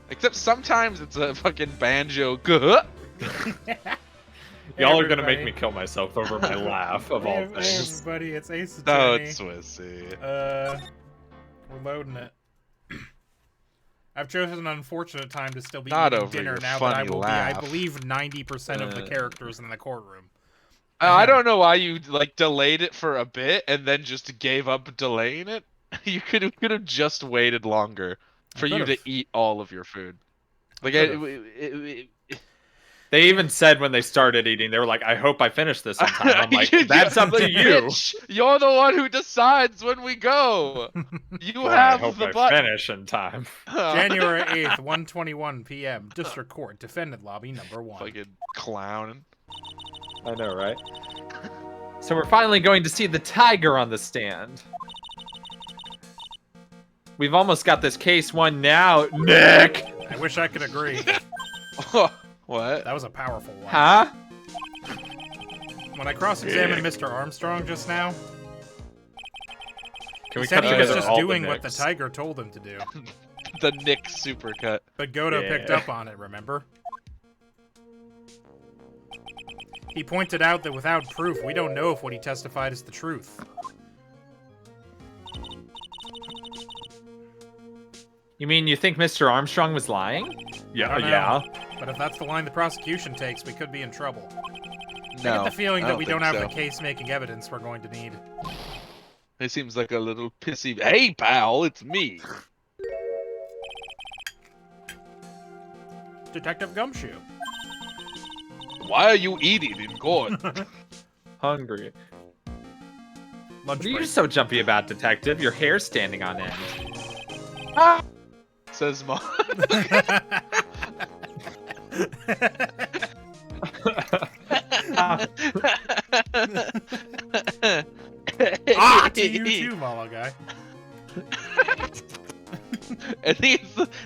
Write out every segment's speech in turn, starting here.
Except sometimes it's a fucking banjo. Y'all are gonna make me kill myself over my laugh of all Hey things. everybody, it's Ace No, Attorney. it's Swissy. We're loading it. I've chosen an unfortunate time to still be Not eating over dinner your now that I funny will laugh. be, I believe, 90% of the characters in the courtroom. I don't know why you like delayed it for a bit and then just gave up delaying it. You could have just waited longer for you to eat all of your food. Like They even said when they started eating, they were like, "I hope I finish this in time." I'm like, "That's up to you." Bitch, you're the one who decides when we go. You Boy, have I hope the I button. finish in time. January 8th, 1:21 p.m. District Court, Defendant Lobby number 1. Fucking clown. I know, right? So we're finally going to see the tiger on the stand. We've almost got this case won now, Nick! I wish I could agree. What? That was a powerful one. Huh? When I cross-examined Mr. Armstrong just now, Can he said he was just all the doing what the Nicks? tiger told him to do. The Nick supercut. But Godo Yeah. picked up on it, remember? He pointed out that without proof, we don't know if what he testified is the truth. You mean you think Mr. Armstrong was lying? I Yeah, don't know. yeah. But if that's the line the prosecution takes, we could be in trouble. No, I get the feeling I that we don't think have so. the case-making evidence we're going to need. He seems like a little pissy. Hey, pal, it's me. Detective Gumshoe. Why are you eating in court? Hungry. Lunch What are you break. so jumpy about, Detective? Your hair's standing on end. Says Mom. Ah, to you too, Molo guy. And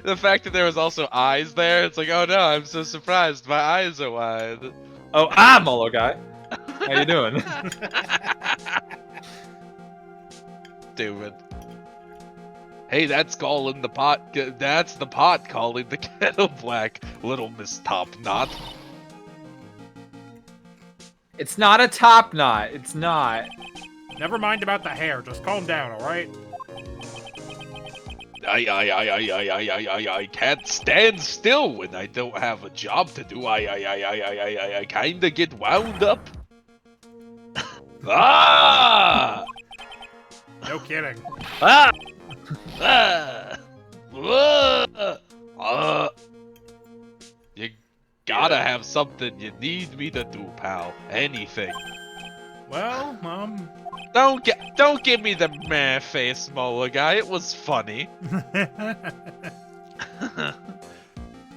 the fact that there was also eyes there, it's like, oh no, I'm so surprised. My eyes are wide. Oh, Molo guy. How you doing? Stupid. Hey, that's calling the pot. That's the pot calling the kettle black, little Miss Top Knot. It's not a top knot. It's not. Never mind about the hair. Just calm down, all right? I can't stand still when I don't have a job to do. I kinda get wound up. Ah! No kidding. Ah! You gotta have something you need me to do, pal. Anything. Well, Don't give me the meh face, Mola guy. It was funny.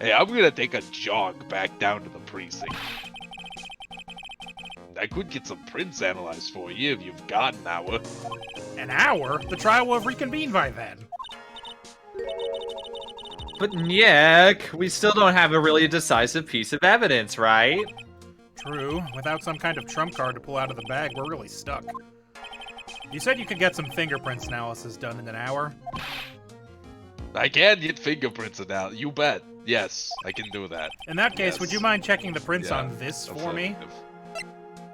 Hey, I'm gonna take a jog back down to the precinct. I could get some prints analyzed for you if you've got an hour. An hour? The trial will have reconvened by then. But Nick, we still don't have a really decisive piece of evidence, right? True. Without some kind of trump card to pull out of the bag, we're really stuck. You said you could get some fingerprints analysis done in an hour. I can get fingerprints out. You bet. Yes, I can do that. In that case, Yes. would you mind checking the prints Yeah, on this for me?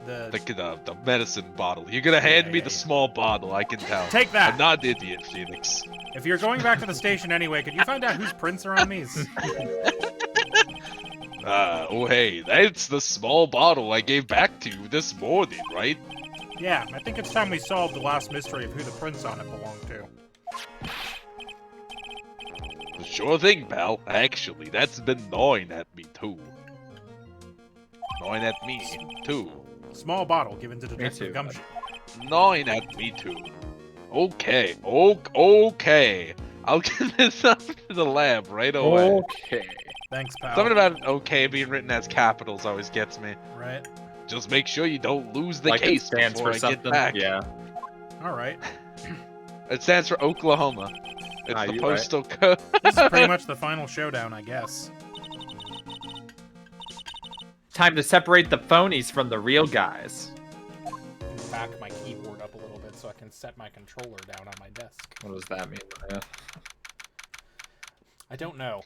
The medicine bottle. You're gonna hand me the small bottle, I can tell. Take that! I'm not an idiot, Phoenix. If you're going back to the station anyway, could you find out whose prints are on these? Oh hey, that's the small bottle I gave back to you this morning, right? Yeah, I think it's time we solved the last mystery of who the prints on it belong to. Sure thing, pal. Actually, that's been gnawing at me too. Gnawing at me too. Small bottle given to Detective too, Gumshoe. Gnawing at me too. Okay, okay. I'll get this up to the lab right away. Okay. Thanks, pal. Something about okay being written as capitals always gets me. Right. Just make sure you don't lose the Like it case stands before for I something. get back. Yeah. Alright. It stands for Oklahoma. It's the you're postal code. This is pretty much the final showdown, I guess. Time to separate the phonies from the real guys. Back my keyboard up a little bit so I can set my controller down on my desk. What does that mean? Yeah. I don't know.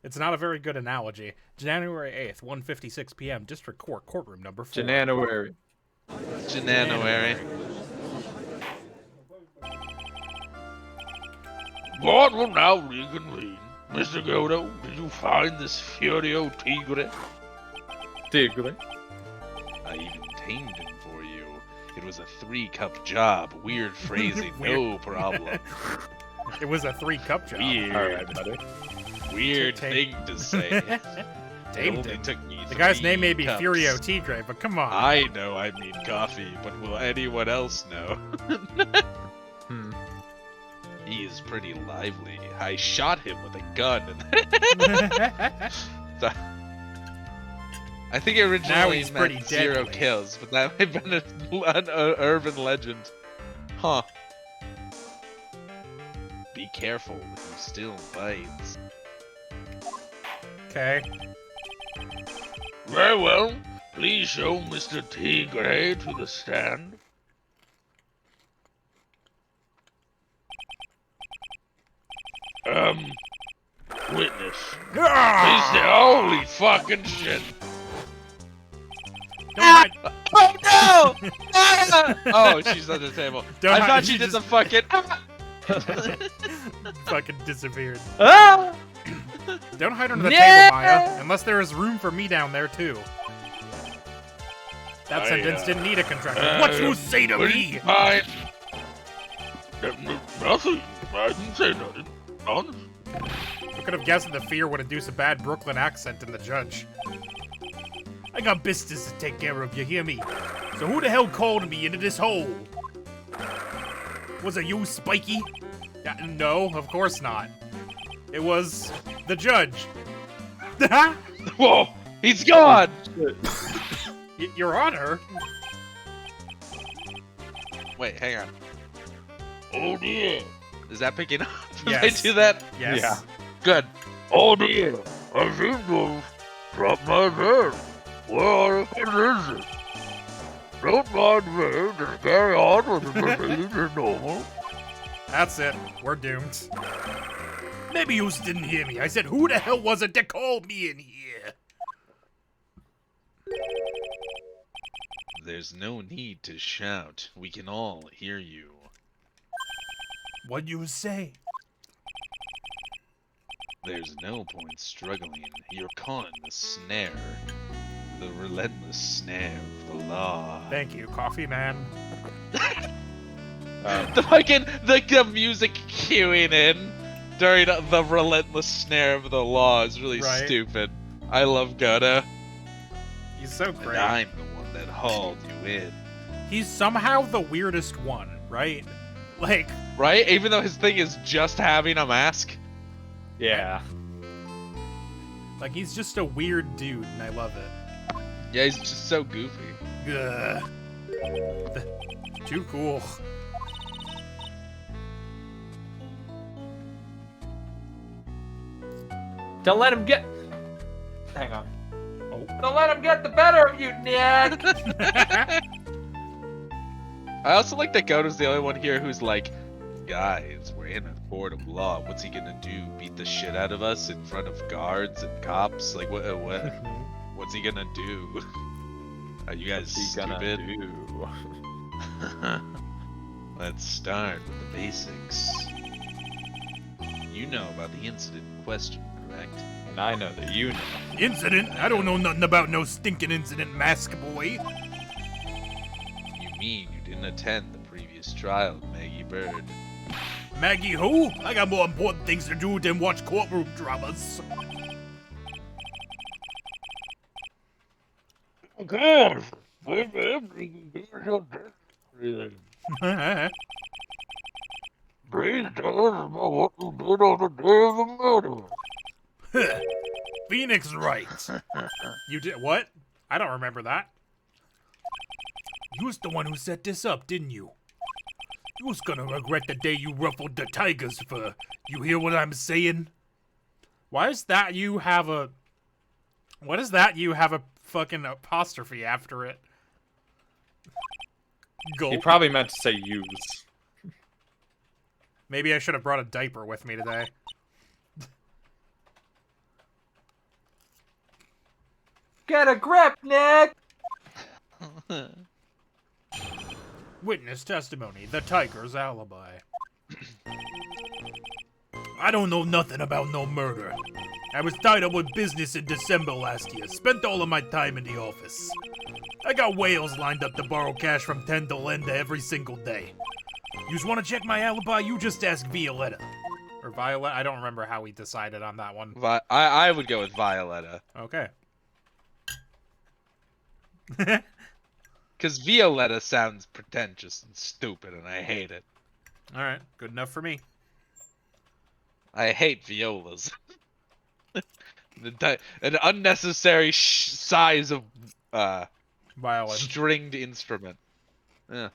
It's not a very good analogy. January 8th, 1:56 p.m. District Court, courtroom number 4. January. January. Court will now reconvene. Mr. Godo, did you find this Furio Tigre? Tigre. I even tamed him for you. It was a 3-cup job. Weird phrasing, no problem. It was a 3-cup job. Weird. All right, buddy. Weird thing to say. Tamed It him. took me The guy's 3 name may be cups. Furio Tigre, but come on. I know I mean coffee, but will anyone else know? He is pretty lively. I shot him with a gun. I think it Now originally he's pretty meant 0 deadly. kills, but that might have been an urban legend. Huh. Be careful, he still bites. Okay. Very well. Please show Mr. Tigre to the stand. Witness. Please say, holy fucking shit. Don't hide. Oh no! Oh, she's on the table. Don't I hide- thought he she did just- the fucking. Fucking disappeared. Ah! Don't hide under the Yeah! table, Maya. Unless there is room for me down there, too. That sentence didn't need a contraction. What you say to me? Fine. Nothing. I didn't say nothing. Honest. I could have guessed that the fear would induce a bad Brooklyn accent in the judge. I got business to take care of, you hear me? So who the hell called me into this hole? Was it you, Spiky? No, of course not. It was the judge. Whoa! He's gone! Your Honor? Wait, hang on. Oh dear. Is that picking up? Did Yes. I do that? Yes. Yeah. Good. Oh dear. I seem to have dropped my pen. Where is it? Don't mind me. Just carry on with the proceedings as normal. That's it. We're doomed. Maybe you didn't hear me. I said, who the hell was it that called me in here? There's no need to shout. We can all hear you. What'd you say? There's no point struggling. You're caught in the snare. The relentless snare of the law. Thank you, Coffee Man. The fucking the music cueing in during the relentless snare of the law is really Right. stupid. I love Goda. He's so And great. I'm the one that hauled you in. He's somehow the weirdest one, right? Like, Right? Even though his thing is just having a mask. Yeah. he's just a weird dude, and I love it. Yeah, he's just so goofy. Ugh. Too cool. Don't let him get. Hang on. Oh. Don't let him get the better of you, Nick. I also like that Goda's the only one here who's like, guys, we're in a court of law. What's he gonna do? Beat the shit out of us in front of guards and cops? Like, what's he gonna do? Are you guys What's he gonna stupid? do? Let's start with the basics. You know about the incident in question, correct? And I know that you know. Incident? I don't know nothing about no stinking incident, Mask Boy. You mean you didn't attend the previous trial of Maggie Bird? Maggie who? I got more important things to do than watch courtroom dramas. Okay. Please tell us about what you did on the day of the murder. Phoenix Wright. You did what? I don't remember that. You was the one who set this up, didn't you? You was gonna regret the day you ruffled the tiger's fur. You hear what I'm saying? Why is that you have a... What is that you have a fucking apostrophe after it? He Gulp. probably meant to say use. Maybe I should have brought a diaper with me today. Get a grip, Nick! Witness testimony, the Tiger's alibi. I don't know nothing about no murder. I was tied up with business in December last year. Spent all of my time in the office. I got whales lined up to borrow cash from Ten to Lenda every single day. Yous want to check my alibi? You just ask Violetta. Or Violet? I don't remember how we decided on that one. I would go with Violetta. Okay. Because Violetta sounds pretentious and stupid, and I hate it. Alright, good enough for me. I hate violas. An unnecessary size of Violin. stringed instrument. Yeah.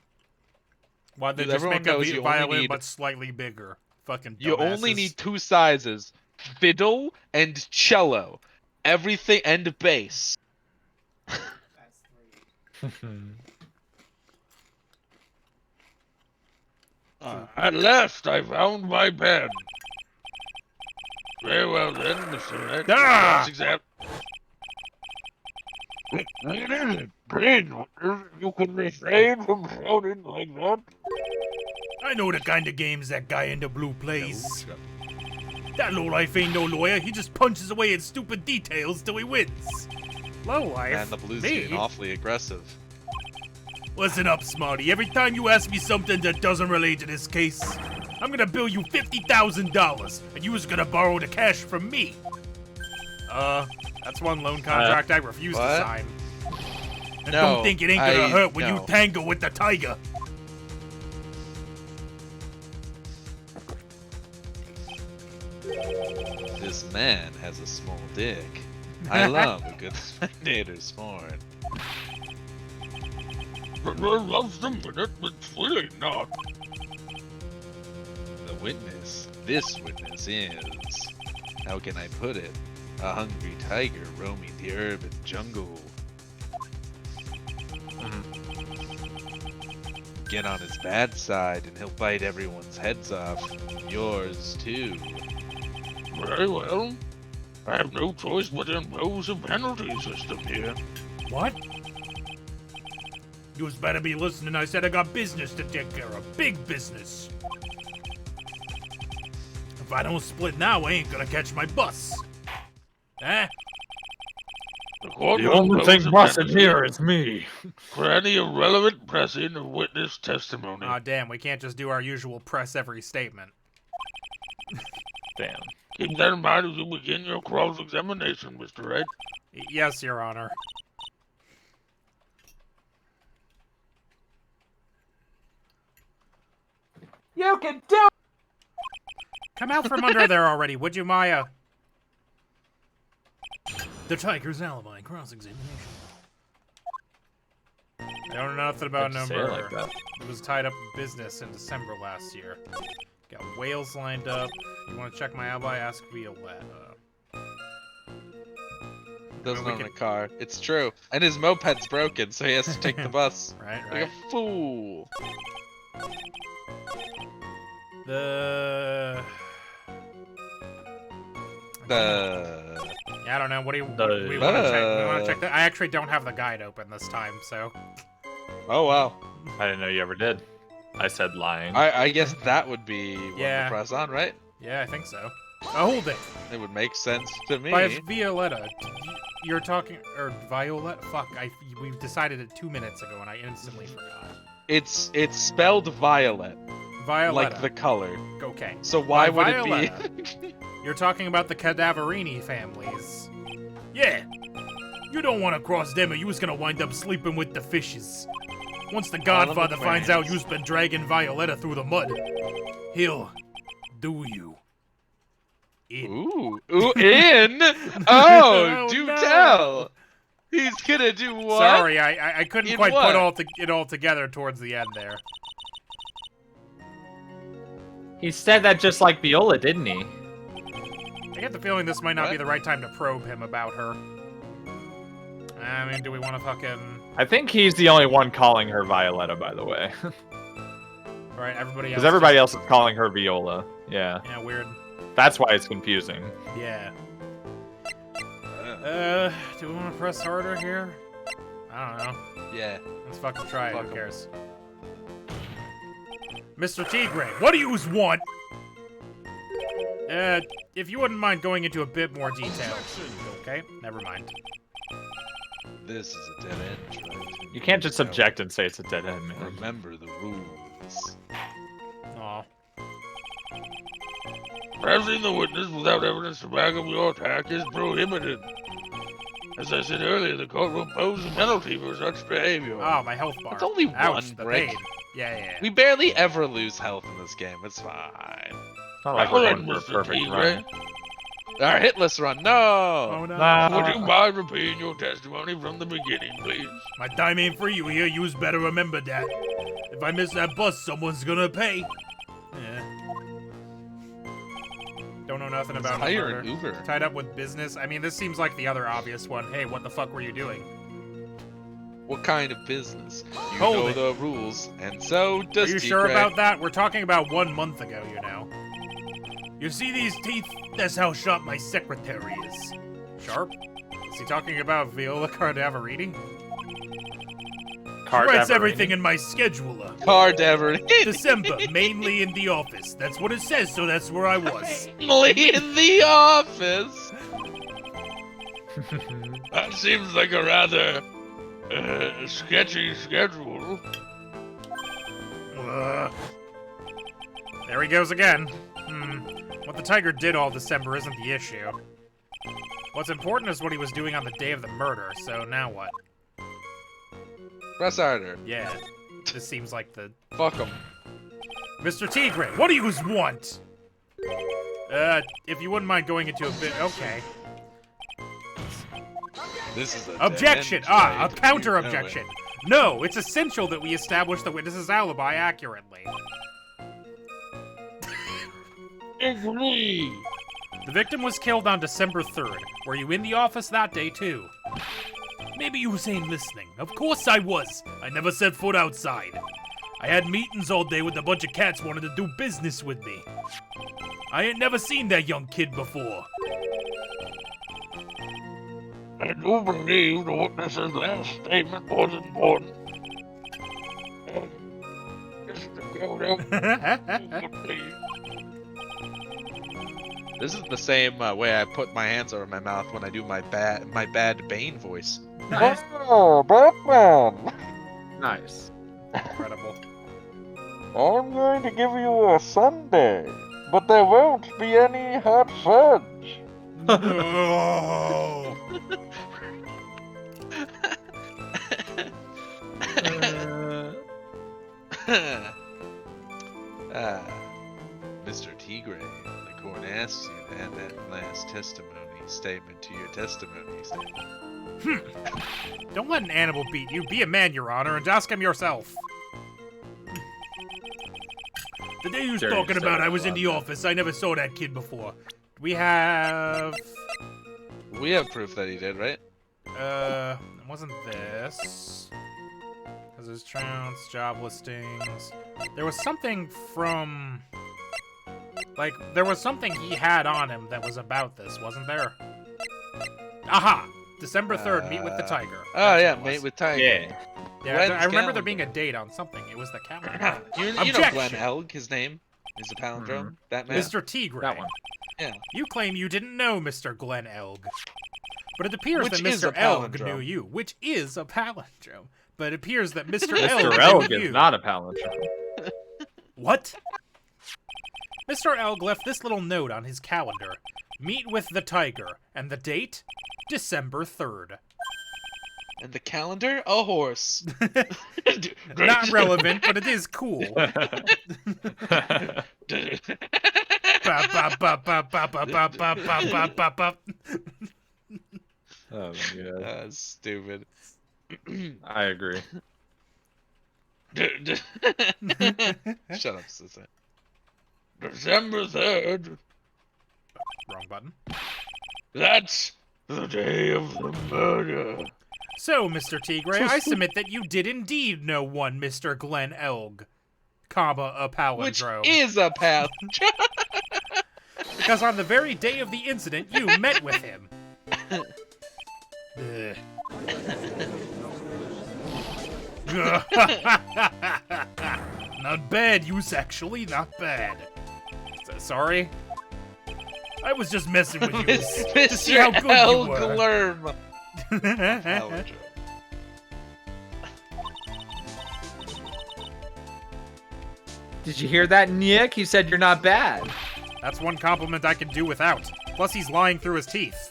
Why they Dude, just everyone make goes, the you violin only need- but slightly bigger? Fucking You only dumbasses. need 2 sizes: fiddle and cello. Everything and bass. At last, I found my pen. Very well then, Mr. Ed. Ah! Exam. You can refrain from shouting like that. I know the kind of games that guy in the blue plays. That lowlife ain't no lawyer. He just punches away at stupid details till he wins. Lowlife? Man, the blues Me? getting awfully aggressive. Listen up, Smarty. Every time you ask me something that doesn't relate to this case, I'm gonna bill you $50,000, and you was gonna borrow the cash from me. That's one loan contract I refuse to what? sign. And No, don't think it ain't gonna hurt when you no. tangle with the tiger. This man has a small dick. I love a good spectator sport. Loves them, but it's really not. The witness, this witness is, how can I put it, a hungry tiger roaming the urban jungle. Get on his bad side and he'll bite everyone's heads off. Yours too. Very well. I have no choice but to impose a penalty system here. What? You better be listening. I said I got business to take care of. Big business. If I don't split now, I ain't gonna catch my bus. Eh? The only thing busted here is me. for any irrelevant pressing of witness testimony. Aw, damn, we can't just do our usual press every statement. Damn. Keep that in mind as you begin your cross-examination, Mr. Red. Yes, Your Honor. You can do it! Come out from under there already, would you, Maya? The tiger's alibi cross-examination. I don't know nothing about no Say it murder. like that. It was tied up in business in December last year. Got whales lined up. You want to check my alibi? Ask Violetta. Doesn't we own a could- car. It's true. And his moped's broken, so he has to take the bus. Right, Like right. a fool. The... Yeah, I don't know. What do you... we want to check? We want to check that? I actually don't have the guide open this time, so... Oh, wow. I didn't know you ever did. I said lying. I guess that would be one Yeah. to press on, right? Yeah, I think so. Hold it. It would make sense to me. By Violetta, you're talking... Or Violet? Fuck, we decided it 2 minutes ago, and I instantly forgot. It's spelled violet, Violetta. like the color. Okay. So why By would Violetta, it be? You're talking about the Cadaverini families. Yeah. You don't want to cross them or you was gonna wind up sleeping with the fishes. Once the Godfather finds out you've been dragging Violetta through the mud, he'll do you in. Ooh, in? Oh, Oh, do no. tell. He's gonna do what? Sorry, I couldn't In quite what? put it all together towards the end there. He said that just like Viola, didn't he? I get the feeling this might not be What? the right time to probe him about her. I mean, do we want to fucking... I think he's the only one calling her Violetta, by the way. Alright, everybody else... Because everybody else is calling her Viola. Yeah. Yeah, weird. That's why it's confusing. Yeah. Do we want to press harder here? I don't know. Yeah. Let's fucking try it. Fuck Who 'em. cares? Mr. Tigre, what do you want? If you wouldn't mind going into a bit more detail. Okay, never mind. This is a dead end. Right? You can't just object and say it's a dead end, man. Remember the rules. Aw. Pressing the witness without evidence to back up your attack is prohibited. As I said earlier, the court will impose a penalty for such behavior. Oh, my health bar. It's only Ouch, one the brick. pain. Yeah. We barely ever lose health in this game. It's fine. It's not like we're going for a perfect run. Our hitless run. No. Oh, no. Would you mind repeating your testimony from the beginning, please? My time ain't for you here. You's better remember that. If I miss that bus, someone's gonna pay. Don't know nothing about Hire murder. an Uber. Tied up with business. I mean, this seems like the other obvious one. Hey, what the fuck were you doing? What kind of business? You Hold know it. the rules, and so does Are you Tigre. sure about that? We're talking about 1 month ago, you know. You see these teeth? That's how sharp my secretary is. Sharp? Is he talking about Viola Cardavarini? She writes everything in my scheduler. Cardaver. December, mainly in the office. That's what it says, so that's where I was. Mainly in the office. That seems like a rather sketchy schedule. There he goes again. What the Tiger did all December isn't the issue. What's important is what he was doing on the day of the murder, so now what? Press harder. Yeah, this seems like the... Fuck him. Mr. Tigre, what do you want? If you wouldn't mind going into a bit... Okay. This is a Objection! dead end A trade. counter-objection. No, it's essential that we establish the witness's alibi accurately. Agree. The victim was killed on December 3rd. Were you in the office that day, too? Maybe you ain't listening. Of course I was. I never set foot outside. I had meetings all day with a bunch of cats wanting to do business with me. I ain't never seen that young kid before. I do believe the witness's last statement was important. This is the same way I put my hands over my mouth when I do my bad Bane voice. Nice. Oh, Batman! Nice. Incredible. I'm going to give you a sundae, but there won't be any hot fudge. No. Mr. Tigre, the court asks you to add that last testimony statement to your testimony statement. Don't let an animal beat you. Be a man, Your Honor, and ask him yourself. The day you was Jerry talking said about, it I was a in lot, the office. I never saw that kid before. We have... We have proof that he did, right? It wasn't this. Because there's trounce, job listings. There was something from... Like, there was something he had on him that was about this, wasn't there? Aha! December 3rd, meet with the Tiger. Oh That's yeah, what it mate was. with Tiger. Yeah. Yeah, Glenn's I remember there calendar. being a date on something. It was the calendar. You know Objection! Glenn Elg, his name is a palindrome. That man. Mr. Tigre. That one. Yeah. You claim you didn't know Mr. Glenn Elg. But it appears Which that is Mr. a Elg palindrome. knew you, which is a palindrome. But it appears that Mr. Mr. Elg Elg knew is you. not a palindrome. What? Mr. Elg left this little note on his calendar. Meet with the Tiger. And the date? December 3rd. And the calendar, a horse. Not relevant, but it is cool. Ba, ba, ba, ba, ba, ba, ba, ba, ba, ba, ba. Oh my god. Stupid. I agree. Shut up, Sissy. December 3rd. Wrong button. That's the day of the murder. So, Mr. Tigre, I submit that you did indeed know one Mr. Glenn Elg, comma, a Which palindrome. is a palindrome. Because on the very day of the incident, you met with him. Ugh. Not bad, use actually, not bad. Sorry? I was just messing with you Mr. to see how good you were. Glurm. Palindrome. Did you hear that, Nick? He said you're not bad. That's one compliment I can do without. Plus, he's lying through his teeth.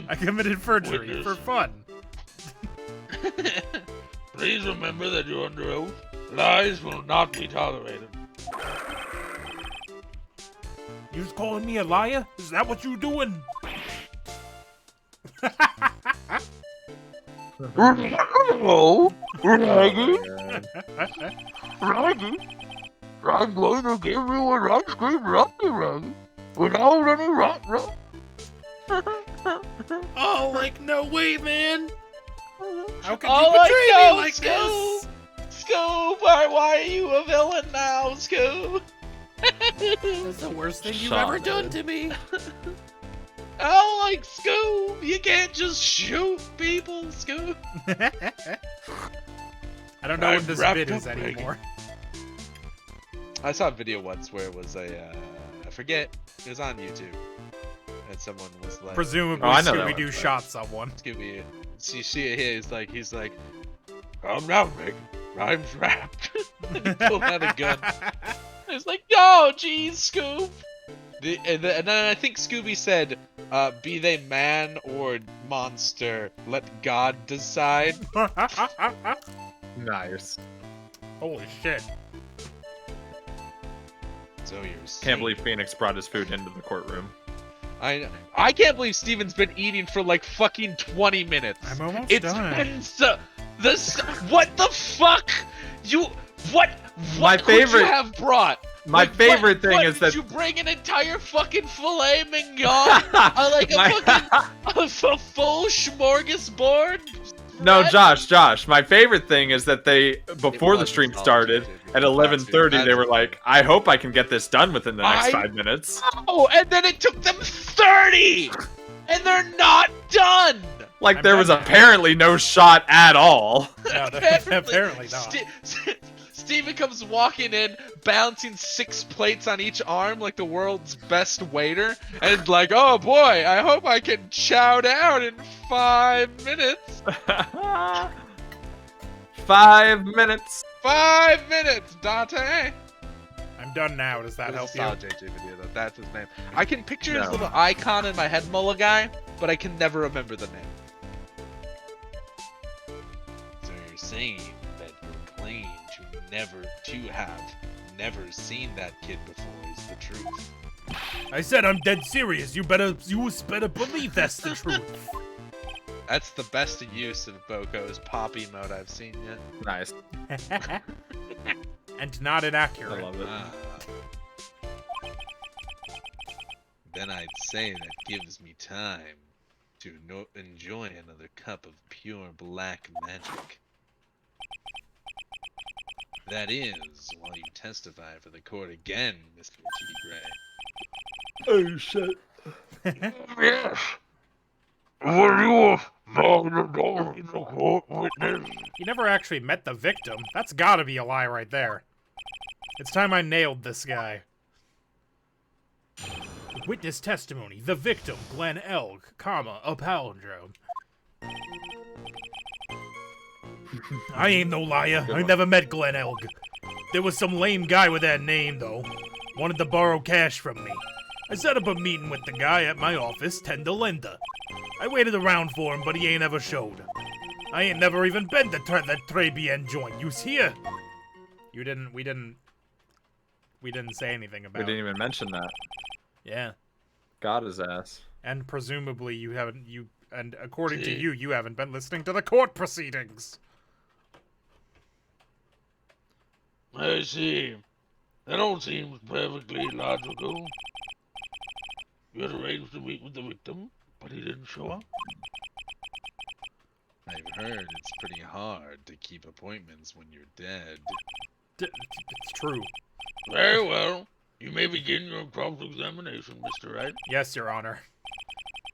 I committed perjury for fun. Please remember that you're under oath. Lies will not be tolerated. You was calling me a liar? Is that what you doing? Hello, Raggy. Raggy, I'm going to give you an ice cream rocky, Raggy, without any rock. Oh, like, no way, man. How could Oh, you betray no, me like this? Scoop, why are you a villain now, Scoop? That's the worst thing you've ever done to me. Oh, like, Scoop, you can't just shoot people, Scoop. I don't know I'm what this wrapped bit up, is anymore. I saw a video once where it was I forget, it was on YouTube. And someone was like, Presumably, Oh, I know that Scooby-Doo one. shot someone. Scooby, see it here, he's like, Calm down, Rick. Rhyme's wrapped. and he pulled out a gun. It's like, yo, geez, Scoop. And then I think Scooby said, be they man or monster, let God decide. Nice. Holy shit. So you're Can't saying- believe Phoenix brought his food into the courtroom. I can't believe Steven's been eating for like fucking 20 minutes. I'm almost It's done. been so what the fuck? What My could favorite- you have brought? My Like, favorite thing what, is did that you bring an entire fucking filet mignon? Like a fucking a full smorgasbord? No, What? Josh. My favorite thing is that they, before the was stream nostalgia, started, dude. at 11:30, they were like, "I hope I can get this done within the next I- 5 minutes." Oh, and then it took them 30, and they're not done. Like I'm there was done. apparently no shot at all. No, apparently not. Steven comes walking in, balancing 6 plates on each arm like the world's best waiter, and like, oh boy, I hope I can chow down in 5 minutes. 5 minutes. 5 minutes, Dante. I'm done now. Does that help That's a you? solid JJ video, though. That's his name. I can picture his No. little icon in my head, Mullah guy, but I can never remember the name. So you're saying that your claim to have never seen that kid before is the truth? I said I'm dead serious. You better believe that's the truth. That's the best use of Boko's pop emote I've seen yet. Nice. And not I inaccurate. love it. Ah. Then I'd say that gives me time to enjoy another cup of pure black magic. That is, while you testify for the court again, Mr. Tigre. Oh shit. Yes. Were you a the court witness? You never actually met the victim. That's gotta be a lie right there. It's time I nailed this guy. Witness testimony. The victim, Glenn Elg, comma, a palindrome. I ain't no liar. I never met Glenn Elg. There was some lame guy with that name, though. Wanted to borrow cash from me. I set up a meeting with the guy at my office, 10 to Linda. I waited around for him, but he ain't ever showed. I ain't never even been to that Tribulations joint. You's here. We didn't say anything We about didn't it. even mention that. Yeah. Got his ass. And presumably and according to you, you haven't been listening to the court proceedings. I see. That all seems perfectly logical. You had arranged to meet with the victim, but he didn't show up. I've heard it's pretty hard to keep appointments when you're dead. It's true. Very well. You may begin your cross-examination, Mr. Wright. Yes, Your Honor.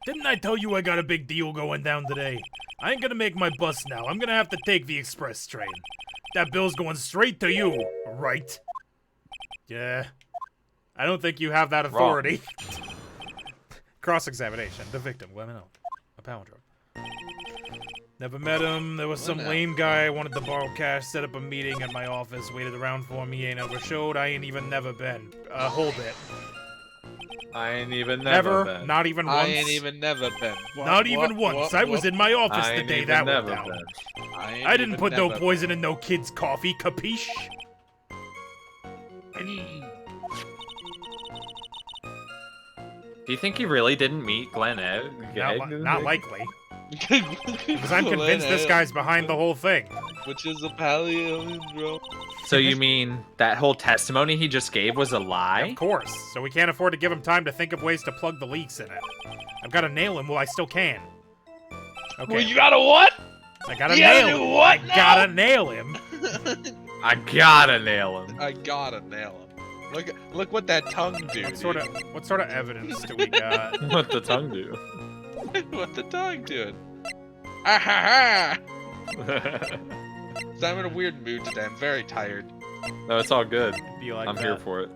Didn't I tell you I got a big deal going down today? I ain't gonna make my bus now. I'm gonna have to take the express train. That bill's going straight to you, right? Yeah. I don't think you have that authority. Cross-examination. The victim, Glenn Elk. A palindrome. Never met him. There was some lame guy wanted to borrow cash, set up a meeting at my office, waited around for me, ain't ever showed. I ain't even never been. Hold it. I ain't even never been. Not even once. I ain't even never been. Not even once. I was in my office the day that went down. I didn't put no poison in no kid's coffee, capiche? Do you think he really didn't meet Glenn Egg? Not likely. Because I'm convinced this guy's behind the whole thing. Which is a palindrome. So you mean that whole testimony he just gave was a lie? Of course. So we can't afford to give him time to think of ways to plug the leaks in it. I've got to nail him while I still can. Okay. Well, you gotta what? I gotta nail him. What I gotta nail him. I gotta nail him. I gotta nail him. Look what that tongue do. What sort of evidence do we got? What the tongue do? What the tongue doing? Ah ha ha! So I'm in a weird mood today. I'm very tired. No, it's all good. Be like I'm here for it.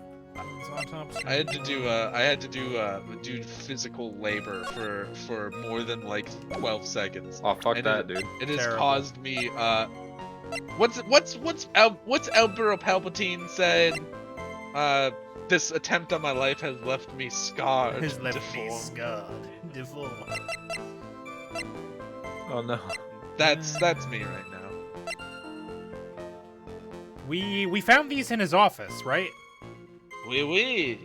I had to do physical labor for more than like 12 seconds. Oh fuck and that, dude. It has Terrible. caused me what's Emperor Palpatine said? This attempt on my life has left me scarred. Has left me deformed. scarred. Deformed. Oh no. That's me right now. We found these in his office, right? Oui.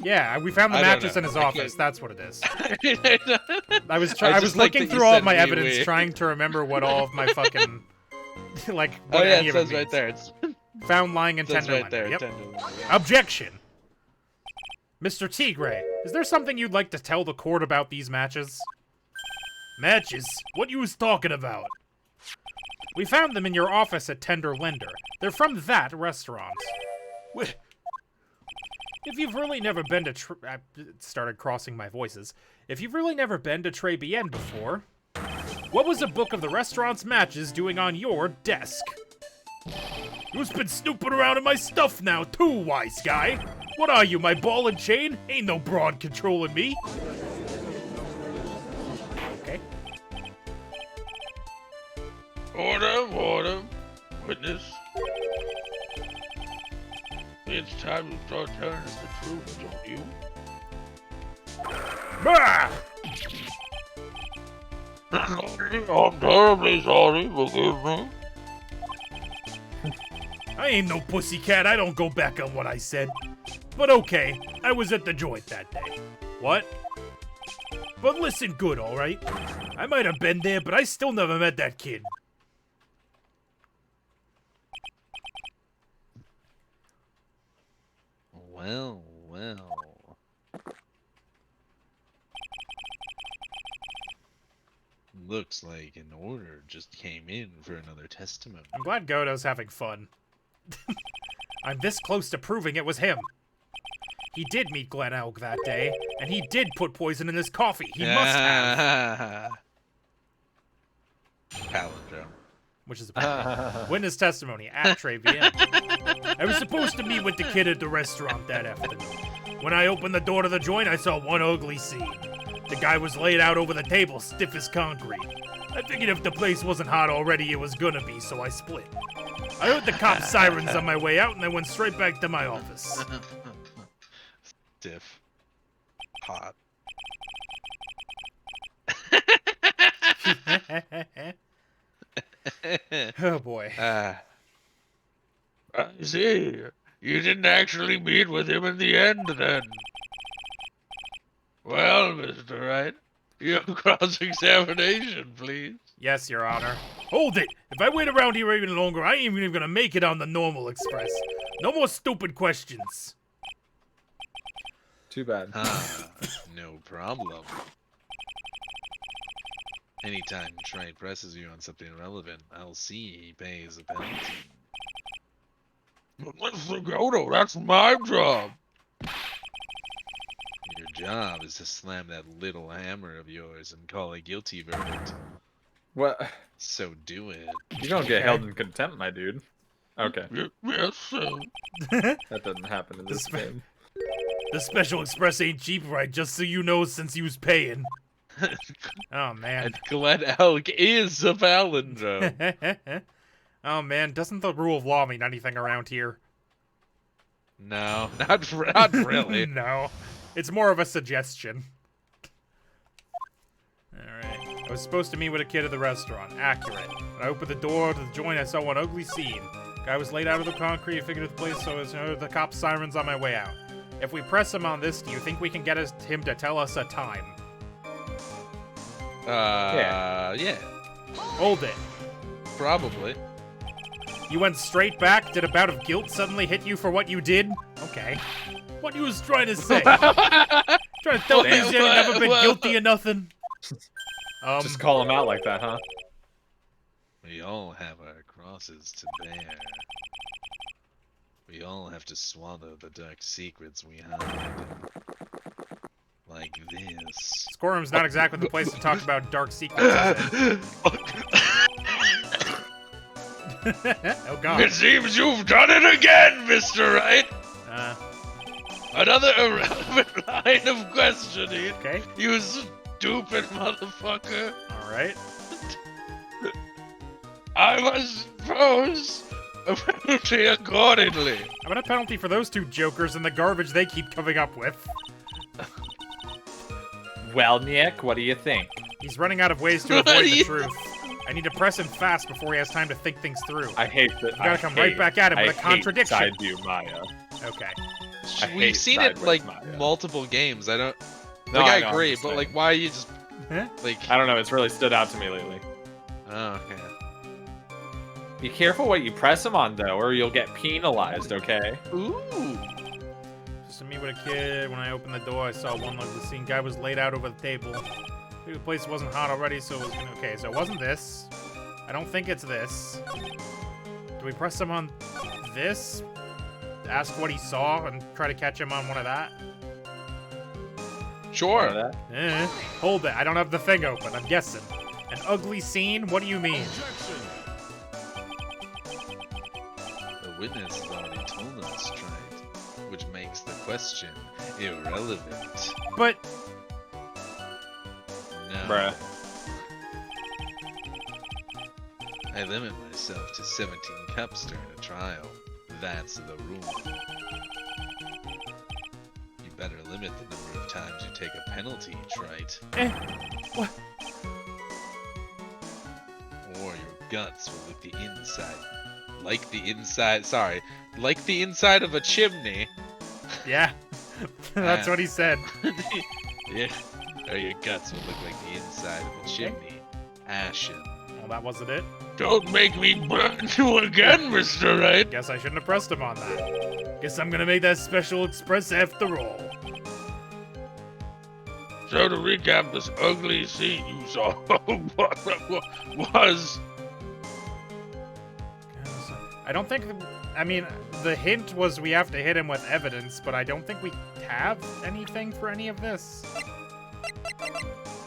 Yeah, we found the I don't mattress know. in his I office. can't- That's what it is. I I was just like looking that you through all of said my oui, evidence, oui. trying to remember what all of my fucking like. Oh What yeah, any it of it says right means. there. It's Found lying in says tender right there. Yep. Tender. Objection. Mr. Tigre, is there something you'd like to tell the court about these matches? Matches? What you was talking about? We found them in your office at Tender Lender. They're from that restaurant. If you've really never been to I started crossing my voices. If you've really never been to Tribulations before, what was a book of the restaurant's matches doing on your desk? Who's been snooping around in my stuff now too, wise guy? What are you, my ball and chain? Ain't no broad controlling me. Okay. Order. Witness. It's time to start telling us the truth, don't you? Bah! I'm terribly sorry, forgive me. I ain't no pussycat. I don't go back on what I said. But okay, I was at the joint that day. What? But listen good, alright? I might have been there, but I still never met that kid. Well. Looks like an order just came in for another testimony. I'm glad Godo's having fun. I'm this close to proving it was him. He did meet Glenn Elk that day, and he did put poison in his coffee. He must have. Palindrome. Which is a witness testimony at Tribulations. I was supposed to meet with the kid at the restaurant that afternoon. When I opened the door to the joint, I saw one ugly scene. The guy was laid out over the table, stiff as concrete. I figured if the place wasn't hot already, it was gonna be, so I split. I heard the cop sirens on my way out, and I went straight back to my office. Stiff. Hot. Oh boy. I see. You didn't actually meet with him in the end, then. Well, Mr. Wright, your cross-examination, please. Yes, Your Honor. Hold it! If I wait around here even longer, I ain't even gonna make it on the normal express. No more stupid questions. Too bad. No problem. Anytime Trey presses you on something relevant, I'll see he pays a penalty. But Mr. Goto, that's my job. Your job is to slam that little hammer of yours and call a guilty verdict. What? So do it. You don't get Okay. held in contempt, my dude. Okay, Yes, sir. that doesn't happen in this This- game. The Special Express ain't cheap, right? Just so you know, since he was paying. Oh, man. And Glen Elk is a palindrome. Oh, man. Doesn't the rule of law mean anything around here? No, not really. No. It's more of a suggestion. Alright. I was supposed to meet with a kid at the restaurant. Accurate. When I opened the door to the joint, I saw one ugly scene. Guy was laid out of the concrete. I figured the place, so I heard the cop sirens on my way out. If we press him on this, do you think we can get him to tell us a time? Yeah, Hold it. probably. You went straight back? Did a bout of guilt suddenly hit you for what you did? Okay. What you was trying to say? Trying to tell me you ain't never been guilty of nothing? Just call him out like that, huh? We all have our crosses to bear. We all have to swallow the dark secrets we hide. Like this. Squirm's not exactly the place to talk about dark secrets, is it? Oh god. It seems you've done it again, Mr. Wright! Another irrelevant line of questioning. Okay. You stupid motherfucker. Alright. I must impose a penalty accordingly. How about a penalty for those two jokers and the garbage they keep coming up with? Well, Nick, what do you think? He's running out of ways to What avoid do the you- truth. I need to press him fast before he has time to think things through. I hate that. You gotta come right back at him with a contradiction. I do, Maya. Okay. I We've hate seen it sideways like Maya. multiple games. I don't. No, Like I know, I'm agree, just but saying. like, why you just like? I don't know. It's really stood out to me lately. Oh, okay. Be careful what you press him on, though, or you'll get penalized. Okay. Ooh. Just to meet with a kid. When I opened the door, I saw one like the scene. Guy was laid out over the table. Maybe the place wasn't hot already, so it was gonna. Okay, so it wasn't this. I don't think it's this. Do we press him on this? Ask what he saw and try to catch him on one of that? Sure. That? Hold it. I don't have the thing open. I'm guessing. An ugly scene? What do you mean? The witness has already told us, right? Which makes the question irrelevant. But No. Bruh. I limit myself to 17 cups during a trial. That's the rule. You better limit the number of times you take a penalty, right? what? Or your guts will look the inside. Like the inside, sorry. Like the inside of a chimney. Yeah. That's what he said. Yeah. Or your guts will look like the inside of a chimney. Ashen. Well, that wasn't it. Don't make me burn you again, Mr. Wright. Guess I shouldn't have pressed him on that. Guess I'm gonna make that special express after all. So to recap, this ugly scene you saw was... I don't think. I mean, the hint was we have to hit him with evidence, but I don't think we have anything for any of this.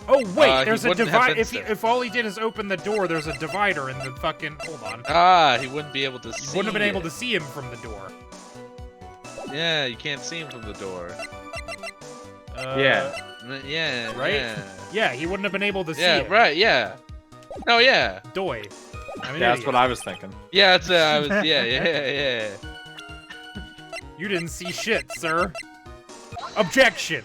Oh wait, He there's a wouldn't have divide. been there. If all he did is open the door, there's a divider in the fucking. Hold on. Ah, he wouldn't be able to You see. wouldn't have been able it. to see him from the door. Yeah, you can't see him from the door. Yeah. Yeah. Right? Yeah. Yeah, he wouldn't have been able to see Yeah. it. Right. Yeah. No. Yeah. Doy. I'm an Yeah, that's idiot. what I was thinking. Yeah. That's. I was. Yeah. Yeah. You didn't see shit, sir. Objection.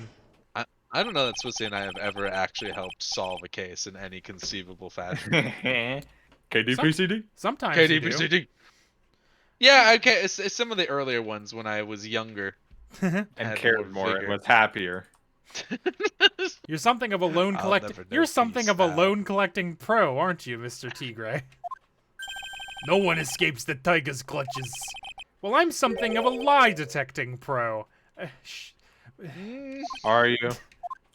I don't know that Swissy and I have ever actually helped solve a case in any conceivable fashion. KDPCD? Sometimes you do. KDPCD. Yeah. Okay. It's some of the earlier ones when I was younger. And Had cared more and vigor. was happier. You're something of a loan I'll collecting. never know You're peace something of a now. loan collecting pro, aren't you, Mr. Tigre? No one escapes the tiger's clutches. Well, I'm something of a lie detecting pro. Are you?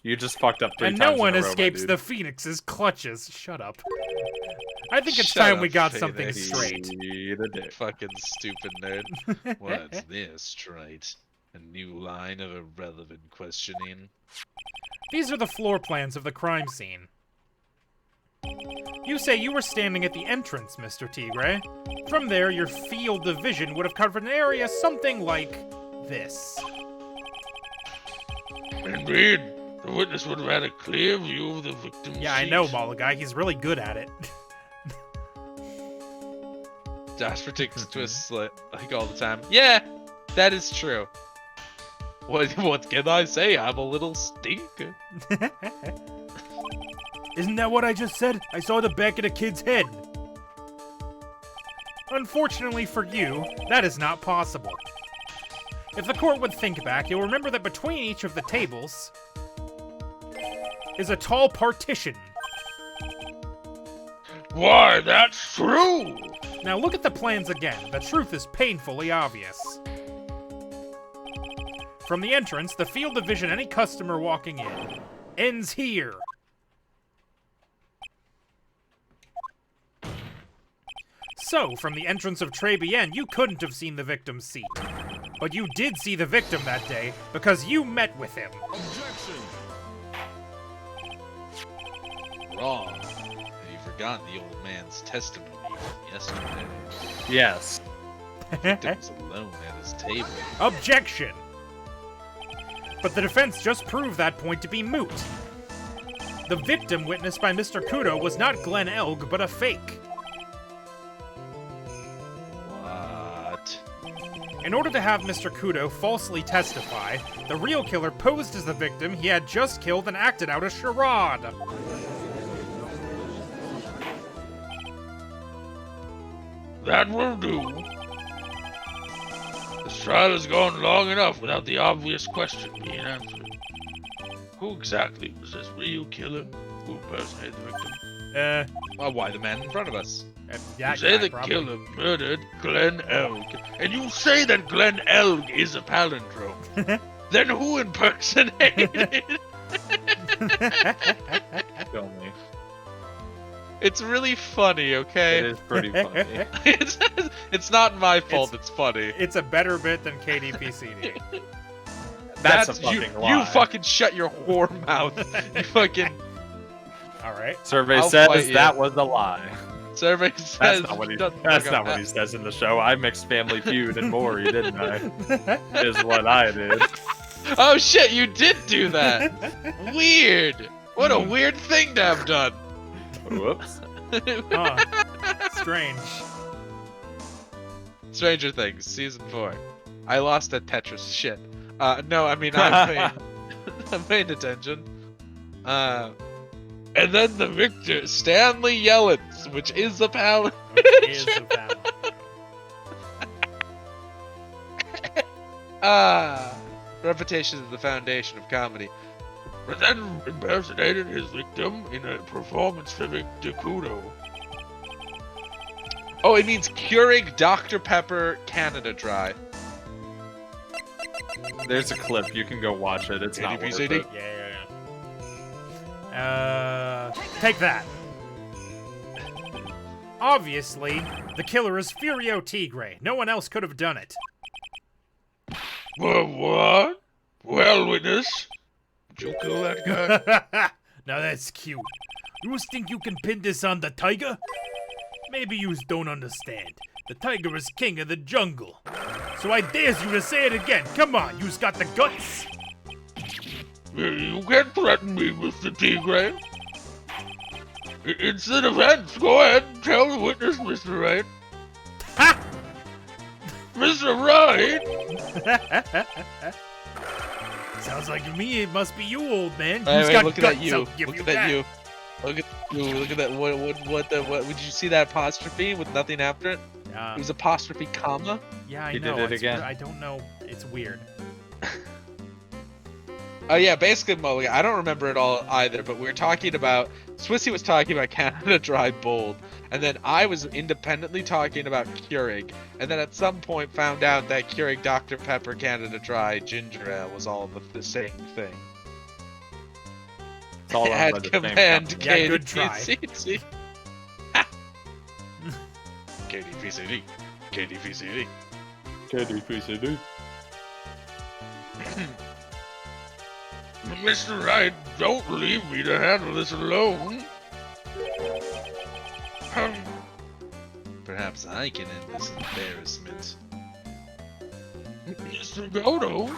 You just fucked up 3 And times no one in a row, my escapes dude. the phoenix's clutches. Shut up. I think it's Shut time up, we got Phoenix. something straight. Eat a dick. Fucking stupid nerd. What's this, Trite? A new line of irrelevant questioning? These are the floor plans of the crime scene. You say you were standing at the entrance, Mr. Tigre. From there, your field of vision would have covered an area something like this. Indeed, the witness would have had a clear view of the victim's Yeah, I know, MAGICA. He's really good at it. Jasper takes twists like all the time. Yeah, that is true. What can I say? I'm a little stinker. Isn't that what I just said? I saw the back of the kid's head. Unfortunately for you, that is not possible. If the court would think back, you'll remember that between each of the tables is a tall partition. Why, that's true! Now look at the plans again. The truth is painfully obvious. From the entrance, the field of vision any customer walking in ends here. So, from the entrance of Tribulations, you couldn't have seen the victim's seat. But you did see the victim that day because you met with him. Wrong. Have you forgotten the old man's testimony from yesterday? Yes. The victim was alone at his table. Objection! But the defense just proved that point to be moot. The victim witnessed by Mr. Kudo was not Glenn Elg, but a fake. What? In order to have Mr. Kudo falsely testify, the real killer posed as the victim he had just killed and acted out a charade. That will do. This trial has gone long enough without the obvious question being answered. Who exactly was this real killer who impersonated the victim? Well, why the man in front of us? You That say guy, the probably. killer murdered Glenn Elg, and you say that Glenn Elg is a palindrome. Then who impersonated? Kill me. It's really funny, okay? It is pretty funny. it's not my fault. It's funny. It's a better bit than KDPCD. That's a you, fucking lie. You fucking shut your whore mouth. You fucking Alright. Survey I'll says fight you. that was a lie. survey That's says. not what he. shut the That's fuck not up. what he says in the show. I mixed Family Feud and Maury, didn't I? Is what I did. Oh shit! You did do that. Weird. What a weird thing to have done. Whoops. Huh. Strange. Stranger Things, season 4. I lost at Tetris. Shit. No, I mean I'm paying attention. And then the victor, Stanley Yellens, which is a pal. Is a balance. Reputation is the foundation of comedy. But then impersonated his victim in a performance for Victor Kudo. Oh, it means Keurig Dr. Pepper Canada Dry. There's a clip. You can go watch it. It's not worth KDPCD? it. Yeah. Take that. Obviously, the killer is Furio Tigre. No one else could have done it. Well, what? Well, witness, did you kill that guy? Now that's cute. You think you can pin this on the tiger? Maybe you don't understand. The tiger is king of the jungle. So I dare you to say it again. Come on, you've got the guts. You can't threaten me, Mr. Tigre. It's the defense. Go ahead and tell the witness, Mr. Wright. Ha! Mr. Wright! Sounds like to me it must be you, old man. Wait, Who's wait, got look at guts? that you. I'll give Look you at that that. you. Look at you. Look at that. What did you see that apostrophe with nothing after it? It was apostrophe comma. Yeah, I He know. did it it's again. I don't know. It's weird. Oh yeah, basically, Mulligan. I don't remember it all either, but we were talking about Swissy was talking about Canada Dry Bold, and then I was independently talking about Keurig, and then at some point found out that Keurig Dr. Pepper Canada Dry Ginger Ale was all the same thing. It's all owned by At the same command company. Yeah, good try. KDPCC. KDPCD. KDPCD. KDPCD. Mr. Wright, don't leave me to handle this alone. Perhaps I can end this embarrassment. Mr. Godo?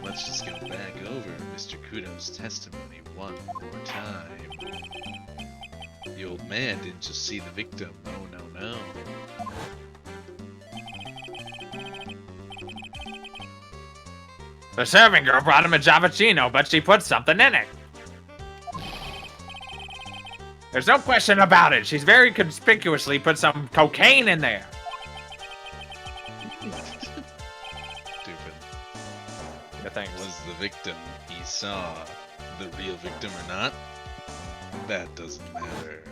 Let's just go back over Mr. Kudo's testimony one more time. The old man didn't just see the victim. Oh, no, no. The serving girl brought him a Javachino, but she put something in it. There's no question about it. She's very conspicuously put some cocaine in there. Stupid. Yeah, thanks. Was the victim he saw the real victim or not? That doesn't matter.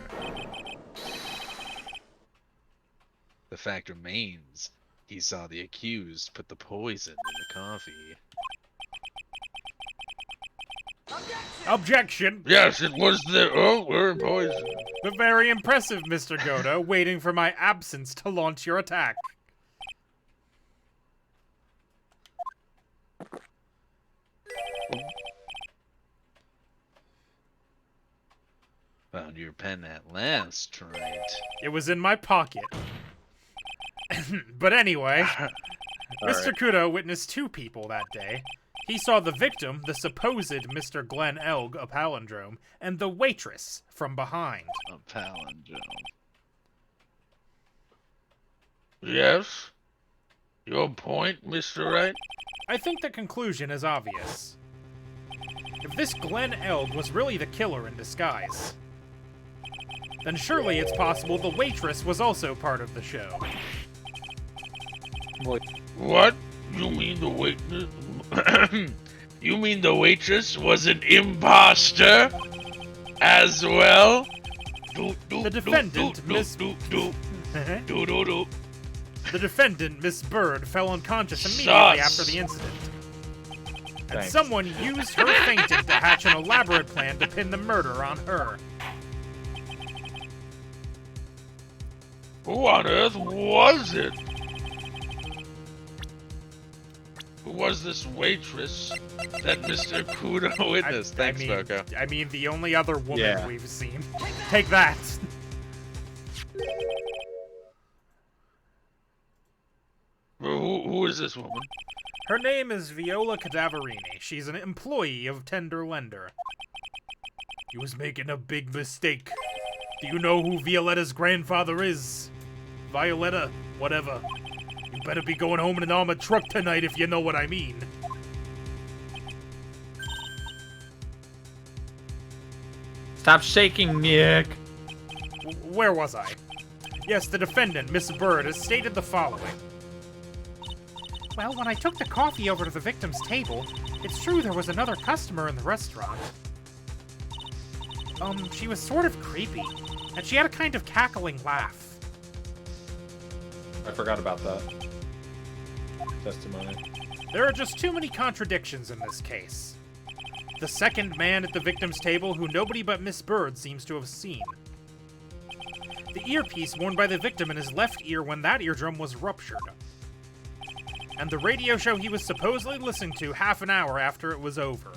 The fact remains, he saw the accused put the poison in the coffee. Objection! Yes, it was the... Oh, we're poisoned. The very impressive Mr. Godo, waiting for my absence to launch your attack. Found your pen at last, right? It was in my pocket. But anyway, Mr. Kudo witnessed two people that day. He saw the victim, the supposed Mr. Glenn Elg, a palindrome, and the waitress from behind. A palindrome. Yes? Your point, Mr. Wright? I think the conclusion is obvious. If this Glenn Elg was really the killer in disguise, then surely it's possible the waitress was also part of the show. What? You mean the waitress? You mean the waitress was an imposter as well? The defendant, Miss... The defendant, Miss Bird, fell unconscious immediately after the incident. And Thanks. someone used her fainting to hatch an elaborate plan to pin the murder on her. Who on earth was it? Who was this waitress that Mr. Kudo witnessed? Thanks, mean, Boko. I mean, the only other woman Yeah. we've seen. Take that! Who is this woman? Her name is Viola Cadaverini. She's an employee of Tender Lender. You was making a big mistake. Do you know who Violetta's grandfather is? Violetta, whatever. You better be going home in an armored truck tonight if you know what I mean. Stop shaking, Nick. Where was I? Yes, the defendant, Miss Bird, has stated the following. Well, when I took the coffee over to the victim's table, it's true there was another customer in the restaurant. She was sort of creepy, and she had a kind of cackling laugh. I forgot about that. Testimony. There are just too many contradictions in this case. The second man at the victim's table who nobody but Miss Bird seems to have seen. The earpiece worn by the victim in his left ear when that eardrum was ruptured. And the radio show he was supposedly listening to half an hour after it was over.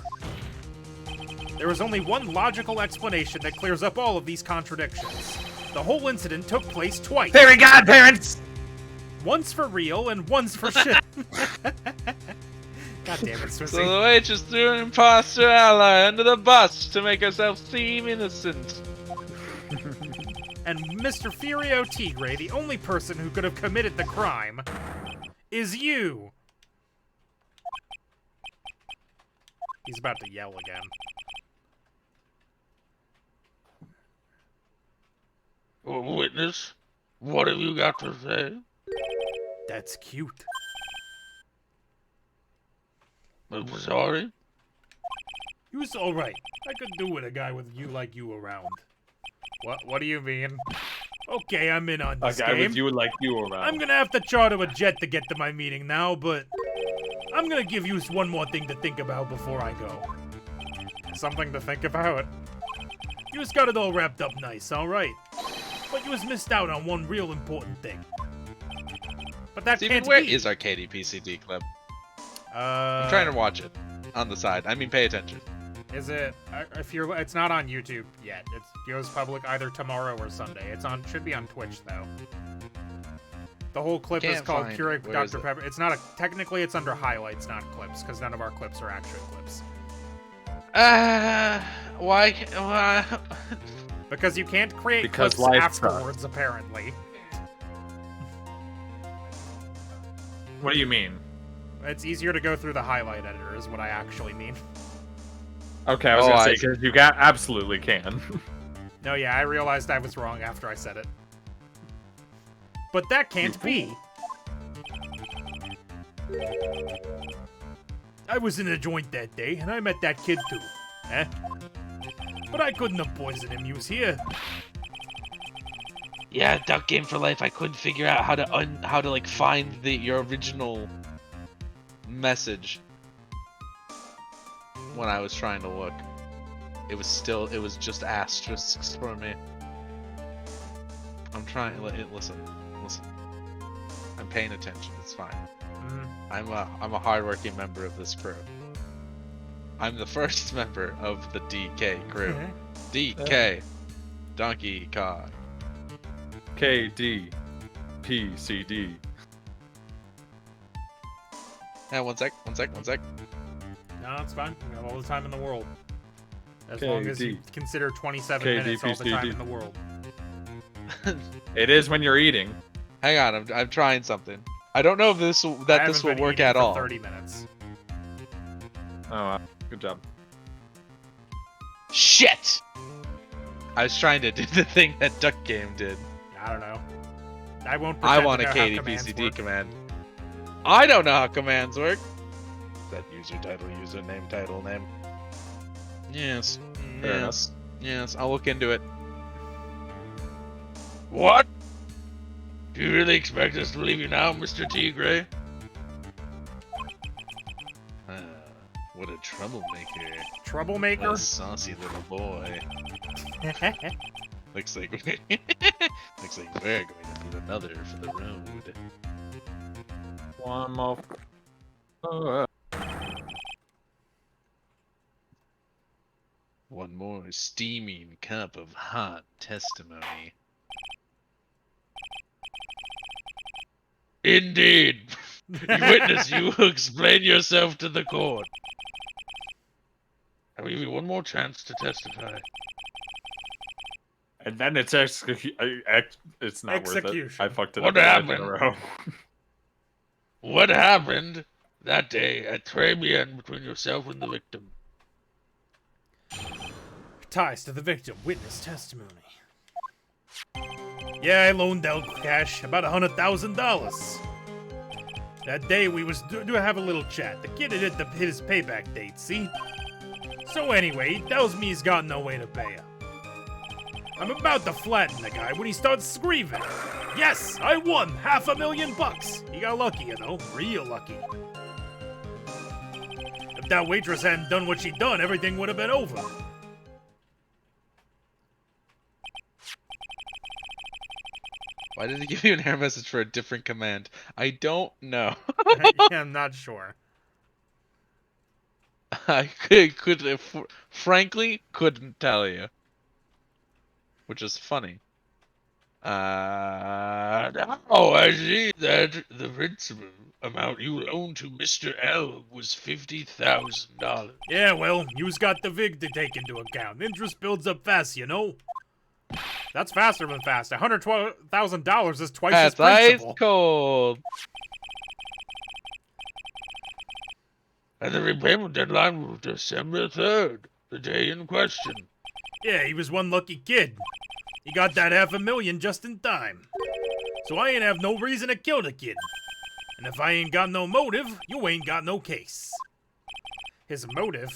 There is only one logical explanation that clears up all of these contradictions. The whole incident took place twice. Fairy godparents! Once for real and once for shit. God damn it, So Swissy. the waitress threw an imposter ally under the bus to make herself seem innocent. And Mr. Furio Tigre, the only person who could have committed the crime, is you. He's about to yell again. Witness, what have you got to say? That's cute. I'm sorry? You was alright. I could do with a guy with you like you around. What do you mean? Okay, I'm in on A this guy game. with you like you around. I'm gonna have to charter a jet to get to my meeting now, but I'm gonna give you one more thing to think about before I go. Something to think about? You just got it all wrapped up nice, alright? But you was missed out on one real important thing. But that Steven, can't where be. is our KDPCD clip? I'm I'm trying to watch it on the side. I mean, pay attention. Is it? If you're, it's not on YouTube yet. It goes public either tomorrow or Sunday. It's on. Should be on Twitch though. The whole clip is Can't called find Keurig it. Where is Dr. it? Pepper. It's not a. Technically, it's under highlights, not clips, because none of our clips are actual clips. Why? Because you can't create Because clips life afterwards, apparently. What do you mean? It's easier to go through the highlight editor, is what I actually mean. Okay, I was Oh, gonna I say, see. 'cause you absolutely can. No, yeah, I realized I was wrong after I said it. But that can't be. I was in a joint that day, and I met that kid too. Eh? But I couldn't have poisoned him, he was here. Yeah, Duck Game for Life. I couldn't figure out how to like find your original message when I was trying to look. It was just asterisks for me. I'm trying. Listen. I'm paying attention. It's fine. I'm a hardworking member of this crew. I'm the first member of the DK crew. DK, Donkey Kong. KD. PCD. Yeah, one sec. No, it's fine. We have all the time in the world. As long as you KD. consider 27 KD, minutes all the time PCD. in the world. It is when you're eating. Hang on, I'm trying something. I don't know if this will work at all. 30 minutes. Oh, good job. Shit! I was trying to do the thing that Duck Game did. I don't know. I won't. I pretend want a to know how commands KDPCD work. command. I don't know how commands work. That user title, username, title name. Yes. Fair enough. Yes, I'll look into it. What? Do you really expect us to believe you now, Mr. Tigre? What a troublemaker. Troublemaker. What a saucy little boy. Looks like we're going to need another for the road. One more. One more steaming cup of hot testimony. Indeed. You witness, you explain yourself to the court. I will give you one more chance to testify. And then it's it's not worth it. Execution. I fucked it What up twice in a happened? row. What happened that day at Tribulations between yourself and the victim? Ties to the victim. Witness testimony. Yeah, I loaned out cash, about $100,000. That day we was do have a little chat. The kid had hit his payback date, see? So anyway, he tells me he's got no way to pay her. I'm about to flatten the guy when he starts screaming. Yes, I won $500,000. He got lucky, you know, real lucky. If that waitress hadn't done what she done, everything would have been over. Why did he give you an error message for a different command? I don't know. I'm not sure. I frankly couldn't tell you. Which is funny. Oh, I see that the principal amount you loaned to Mr. L was $50,000. Yeah, well, you's got the VIG to take into account. Interest builds up fast, you know? That's faster than fast. $112,000 is twice That's as principal. ice cold. And the repayment deadline was December 3rd, the day in question. Yeah, he was one lucky kid. He got that $500,000 just in time. So I ain't have no reason to kill the kid. And if I ain't got no motive, you ain't got no case. His motive?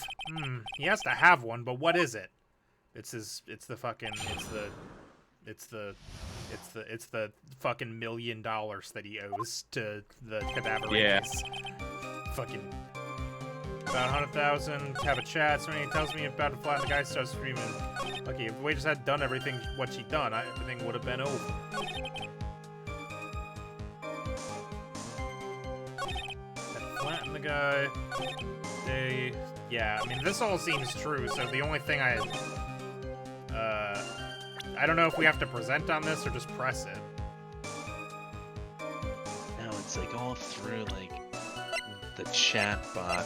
He has to have one, but what is it? It's the fucking fucking $1 million that he owes to the cadaver. Yeah. Fucking About 100,000. Have a chat. So when he tells me about to flatten the guy, starts screaming. Okay, if the waitress had done everything what she'd done, everything would have been over. Flatten the guy. Yeah, I mean, this all seems true, so the only thing I don't know if we have to present on this or just press it. No, it's like all through like the chat bot.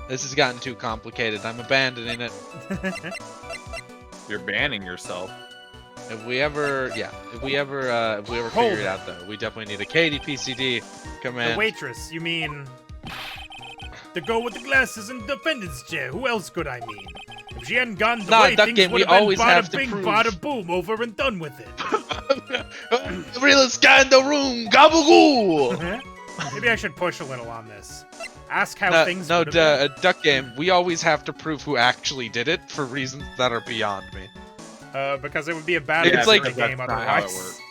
This has gotten too complicated. I'm abandoning it. You're banning yourself. If we ever figure it out though, we definitely need a KDPCD command. The waitress, you mean the girl with the glasses and the defendant's chair? Who else could I mean? If she hadn't gone the way, Duck things Game, would we have been always have bada to bing, prove. bada boom, over and done with it. Realest guy in the room, gabagoo. Maybe I should push a little on this. Ask how things no, would have been. Duck Game. We always have to prove who actually did it for reasons that are beyond me. Because it would be a bad It's like- game that's not how it otherwise. works.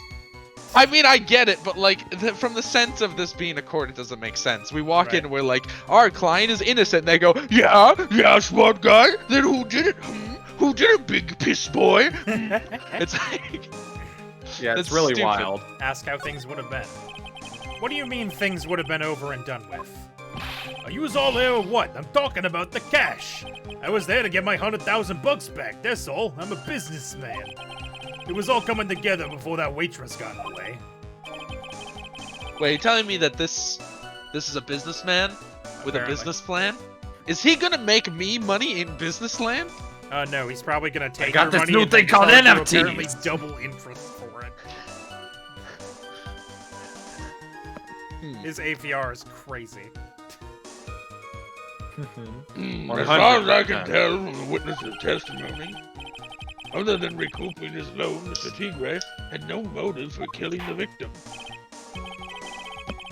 I mean, I get it, but like, from the sense of this being a court, it doesn't make sense. We walk in and we're like, our client is innocent, and they go, yeah, smart guy. Then who did it? Who did it, big piss boy? It's like, Yeah, it's That's really stupid. wild. Ask how things would have been. What do you mean things would have been over and done with? Are you was all there or what? I'm talking about the cash. I was there to get my $100,000 back, that's all. I'm a businessman. It was all coming together before that waitress got in the way. wait, you're telling me that this is a businessman with a Apparently. business plan? Is he gonna make me money in business land? No, he's probably gonna take got your this money new and thing then called charge you NFTs. apparently double interest for it. His APR is crazy. As far as I can tell from the witness's testimony, other than recouping his loan, Mr. Tigre had no motive for killing the victim.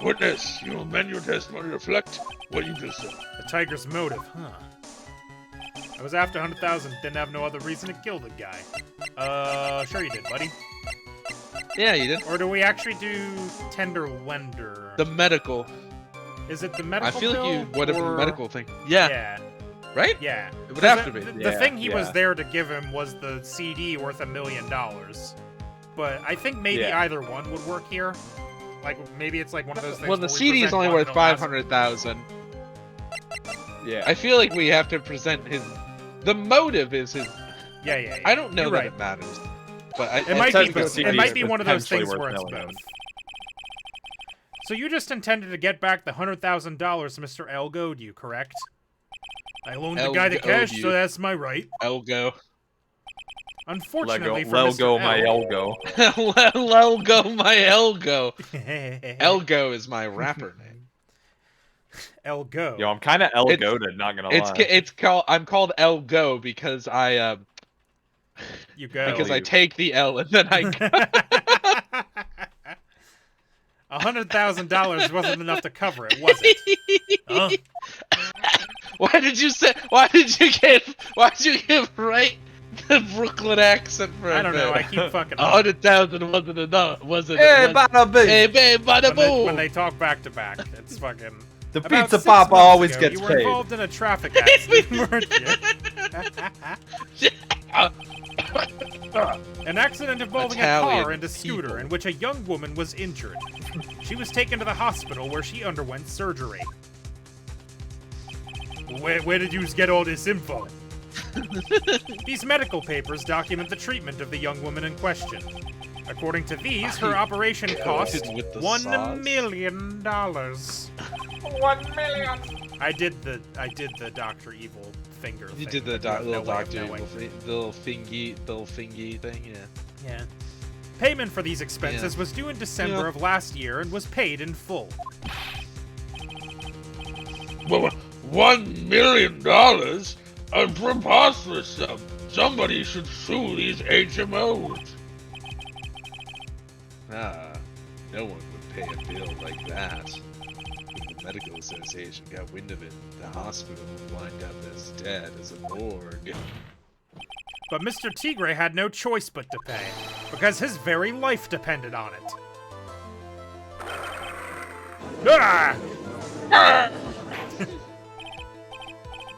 Witness, you will amend your testimony to reflect what you just said. The tiger's motive, huh? I was after 100,000, didn't have no other reason to kill the guy. Sure you did, buddy. Yeah, you did. Or do we actually do tender lender? The medical. Is it the medical I feel like you bill, would have or- the medical thing. Yeah, Yeah, right? yeah. It would have to be. The Yeah, thing he was yeah. there to give him was the CD worth $1 million. But I think maybe Yeah. either one would work here. Like, maybe it's like one of those things Well, the where we CD is present only one worth and it'll last- 500,000. Yeah. I feel like we have to present his. The motive is his. Yeah. I don't know You're that right. it matters, but I, It might be, technically both. CD It might is be one of those potentially things where worth it's millions. both. So you just intended to get back the $100,000 Mr. Elgo owed you, correct? I loaned the guy the Elgo cash, owed so you. that's my right. Elgo. Unfortunately for Lego Mr. my L, Elgo. Elgo, my Elgo. Elgo is my rapper name. Elgo. Yo, I'm kind of Elgoted, not gonna lie. It's called. I'm called Elgo because I You go. because I take the L and then I go. $100,000 wasn't enough to cover it, was it? Huh? Why did you give right the Brooklyn accent for I a don't know. I bit? keep fucking. 100,000 wasn't enough. Wasn't Hey, it? bada bing! Hey, babe, bada When boom. they talk back to back, it's fucking. The About pizza 6 papa months always ago, gets you were paid. involved in a traffic accident, weren't you? An accident involving a Italian car and a scooter people. in which a young woman was injured. She was taken to the hospital where she underwent surgery. Where did you get all this info? These medical papers document the treatment of the young woman in question. According to these, her operation cost with the $1 sauce. million. $1 million. I did the Dr. Evil finger thing. You did the You have little no way of doctor, knowing. little fingy thing, yeah. Yeah. Payment for these expenses Yeah. was due in December Yeah. of last year and was paid in full. Well, $1 million? A preposterous sum. Somebody should sue these HMOs. No one would pay a bill like that. If the medical association got wind of it, the hospital would wind up as dead as a morgue. But Mr. Tigre had no choice but to pay, because his very life depended on it. Ah!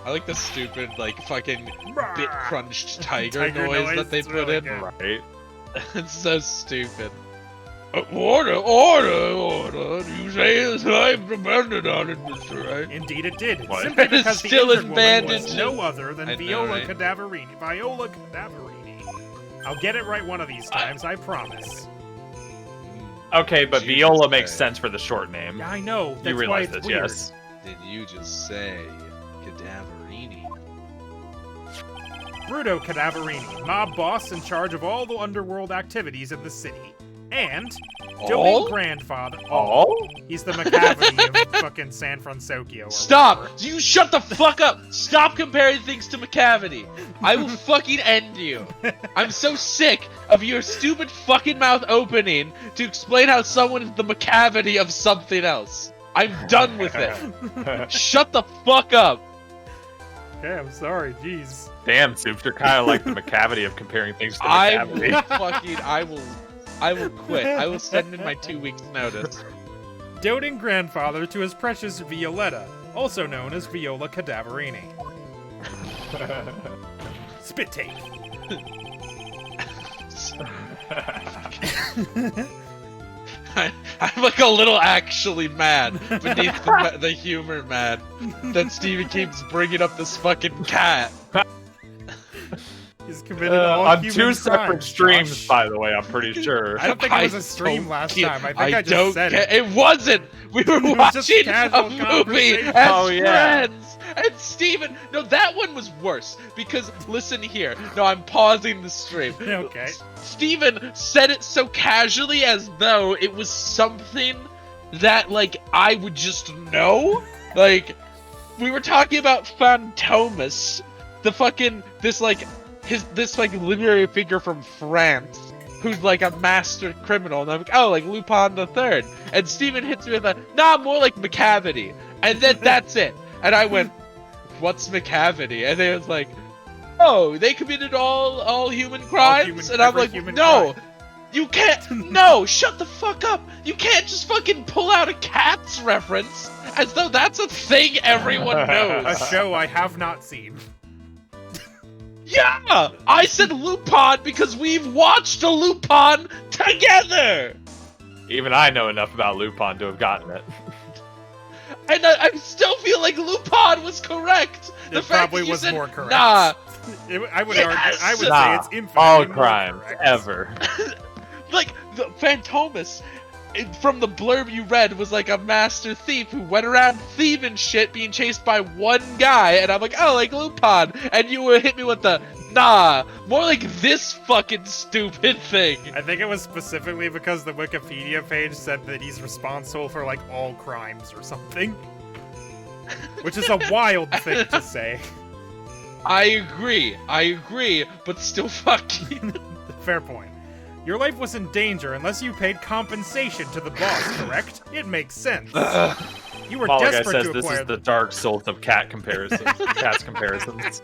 I like the stupid, like, fucking bit crunched tiger, Tiger noise that they it's put really in. good. Right. It's so stupid. Order, order, order. You say his life depended on it, Mr. Right? Indeed it did. What? Simply It's because the still injured in woman was bandages. no other than I know, Viola right? Cadaverini. Viola Cadaverini. I'll get it right one of these times, I promise. Okay, but Did you Viola just makes say- sense for the short name. Yeah, I know. That's You why realize it's this, weird. yes? Did you just say Cadaverini? Bruto Cadaverini, mob boss in charge of all the underworld activities in the city. And All? doting grandfather. Oh? He's the McCavity of fucking San Francisco. Or Stop! whatever. You shut the fuck up! Stop comparing things to McCavity! I will fucking end you! I'm so sick of your stupid fucking mouth opening to explain how someone is the McCavity of something else. I'm done with it. Shut the fuck up! Okay, I'm sorry. Jeez. Damn, Soups, you're kind of like the McCavity of comparing things to I McCavity. will fucking, I will quit. I will send in my 2 weeks notice. Doting grandfather to his precious Violetta, also known as Viola Cadaverini. Spit take. I'm like a little actually mad beneath the humor, man, that Steven keeps bringing up this fucking cat. He's committed all on human two separate crimes, streams, Josh. by the way, I'm pretty sure. I don't think it was a I stream don't last care. time. I think I just don't said care. it. It wasn't. We were was just watching casual a movie conversation. as Oh, yeah. friends. And Steven, no, that one was worse because listen here. No, I'm pausing the stream. Okay. Steven said it so casually as though it was something that like I would just know. Like we were talking about Fantomas, the fucking this literary figure from France who's like a master criminal, and I'm like, oh, like Lupin the Third. And Steven hits me with a nah, more like McCavity. And then that's it. And I went, what's McCavity? And they was like, oh, they committed all human crimes? And I'm every like, human no, crime. you can't, no, shut the fuck up. You can't just fucking pull out a Cats reference as though that's a thing everyone knows. A show I have not seen. Yeah! I said Lupin because we've watched a Lupin together! Even I know enough about Lupin to have gotten it. And I still feel like Lupin was correct! The It fact probably that you was said, more correct. nah, I would Yes! argue. I would Nah, say it's infinitely all more crimes, correct. ever. like, the Fantomas, from the blurb you read, was like a master thief who went around thieving shit, being chased by one guy, and I'm like, oh, like Lupin, and you would hit me with the, nah, more like this fucking stupid thing. I think it was specifically because the Wikipedia page said that he's responsible for like all crimes or something. Which is a wild thing to say. I agree, but still fucking. Fair point. Your life was in danger unless you paid compensation to the boss, correct? It makes sense. You were Malaga desperate says to this acquire is the Dark Souls of cat comparisons. Cats comparisons.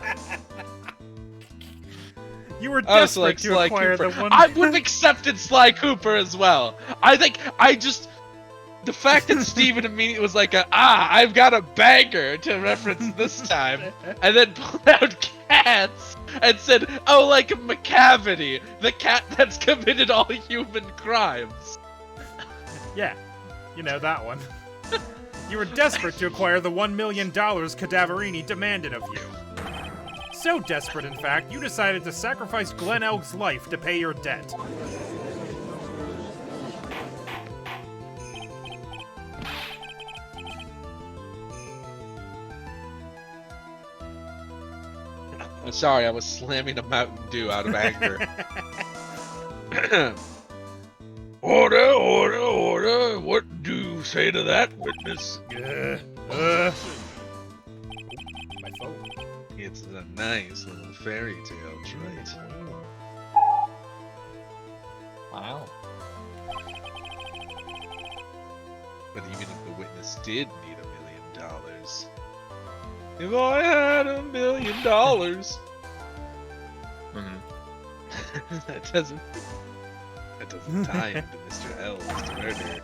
You were Oh, desperate so like to Sly acquire Cooper. the one. I would have accepted Sly Cooper as well. The fact that Steven immediately was like, I've got a banger to reference this time, and then pulled out Cats and said, oh, like McCavity, the cat that's committed all human crimes. Yeah, you know that one. You were desperate to acquire the $1 million Cadaverini demanded of you. So desperate, in fact, you decided to sacrifice Glen Elk's life to pay your debt. I'm sorry, I was slamming a Mountain Dew out of anger. Order, order, order. What do you say to that, witness? My phone. It's a nice little fairy tale trait. Wow. But even if the witness did need $1 million, if I had $1 million, Mhm. that doesn't tie into Mr. L's murder.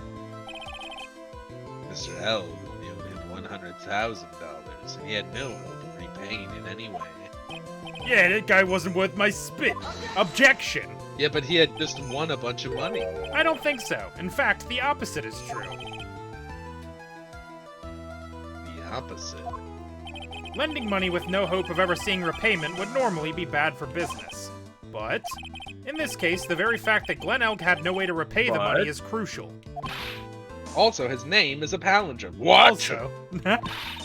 Mr. L owed him $100,000, and he had no hope of repaying paying it anyway. Yeah, that guy wasn't worth my spit. Objection. Yeah, but he had just won a bunch of money. I don't think so. In fact, the opposite is true. The opposite. Lending money with no hope of ever seeing repayment would normally be bad for business. But, in this case, the very fact that Glen Elk had no way to repay the money is crucial. Also, his name is a palindrome. Also, a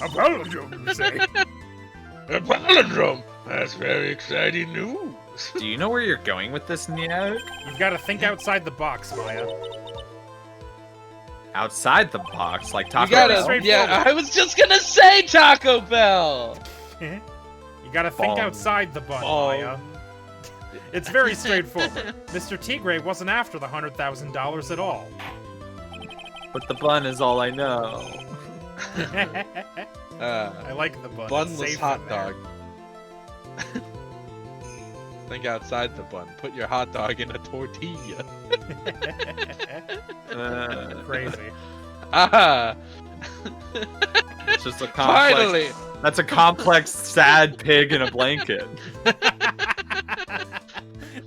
palindrome, you say? A palindrome! That's very exciting news. Do you know where you're going with this, Niak? You've got to think outside the box, Maya. Outside the box, like You Taco gotta, Bell? yeah, I was just gonna say Taco Bell! You gotta think Bong. outside the bun, Maya. It's very straightforward. Mr. Tigre wasn't after the $100,000 at all. But the bun is all I know. I like the bun. It's Bunless safe hot in there. dog. Think outside the bun. Put your hot dog in a tortilla. Crazy. Ah! It's just a complex. Finally! That's a complex, sad pig in a blanket.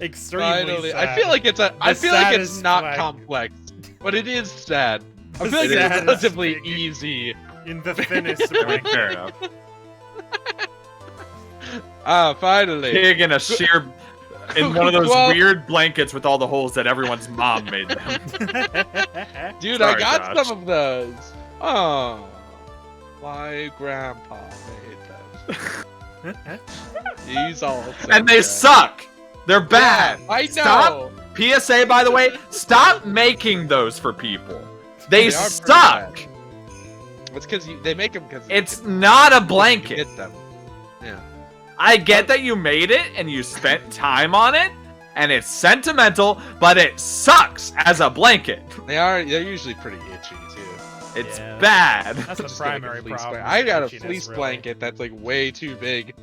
Extremely Finally. sad. I feel like it's a. I The feel like it's saddest not flag. complex, but it is sad. I The feel like it's saddest relatively pig. easy. In the thinnest I mean, blanket. fair enough. Ah, finally. Pig in a sheer, in one of those Well- weird blankets with all the holes that everyone's mom made them. Dude, Sorry, I got Josh. some of those. Oh, my grandpa made them. He's all. And they suck. They're bad. I know. Stop. PSA, by the way, stop making those for people. They They are pretty suck. bad. It's because they make them because It's not a blanket. Get them. Yeah. I get that you made it and you spent time on it, and it's sentimental, but it sucks as a blanket. They're usually pretty itchy too. It's Yeah. bad. That's the Just like a primary fleece problem. blanket. I got a itchiness, fleece really. blanket that's like way too big.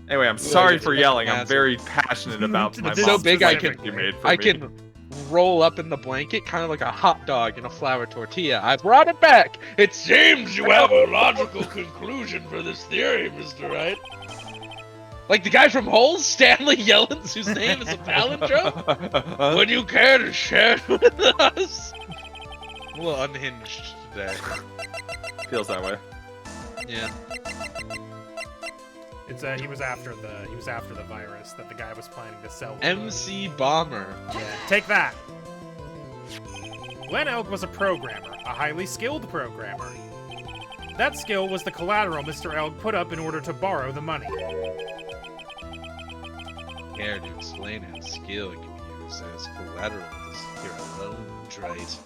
Anyway, I'm sorry it's for like yelling. I'm massive. very passionate about my It's so mom's big I blanket can- you made for I me. can roll up in the blanket, kind of like a hot dog in a flour tortilla. I brought it back. It Seems you have a logical conclusion for this theory, Mr. Wright. like the guy from Holes, Stanley Yellens, whose name is a palindrome. Would you care to share it with us? I'm a little unhinged today. Feels that way. Yeah. It's he was after the virus that the guy was planning to sell. to MC Bomber. Yeah, take that. Glen Elk was a programmer, a highly skilled programmer. That skill was the collateral Mr. Elk put up in order to borrow the money. Care to explain how skill can be used as collateral to secure a loan, right?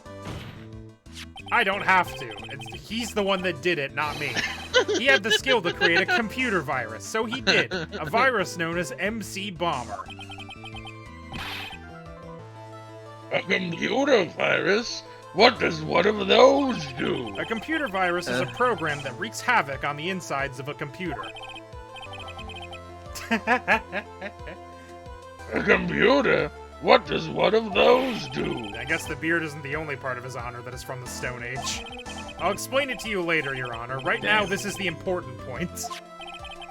I don't have to. He's the one that did it, not me. He had the skill to create a computer virus, so he did. A virus known as MC Bomber. A computer virus? What does one of those do? A computer virus is a program that wreaks havoc on the insides of a computer. A computer? What does one of those do? I guess the beard isn't the only part of his honor that is from the Stone Age. I'll explain it to you later, Your Honor. Right now, this is the important point.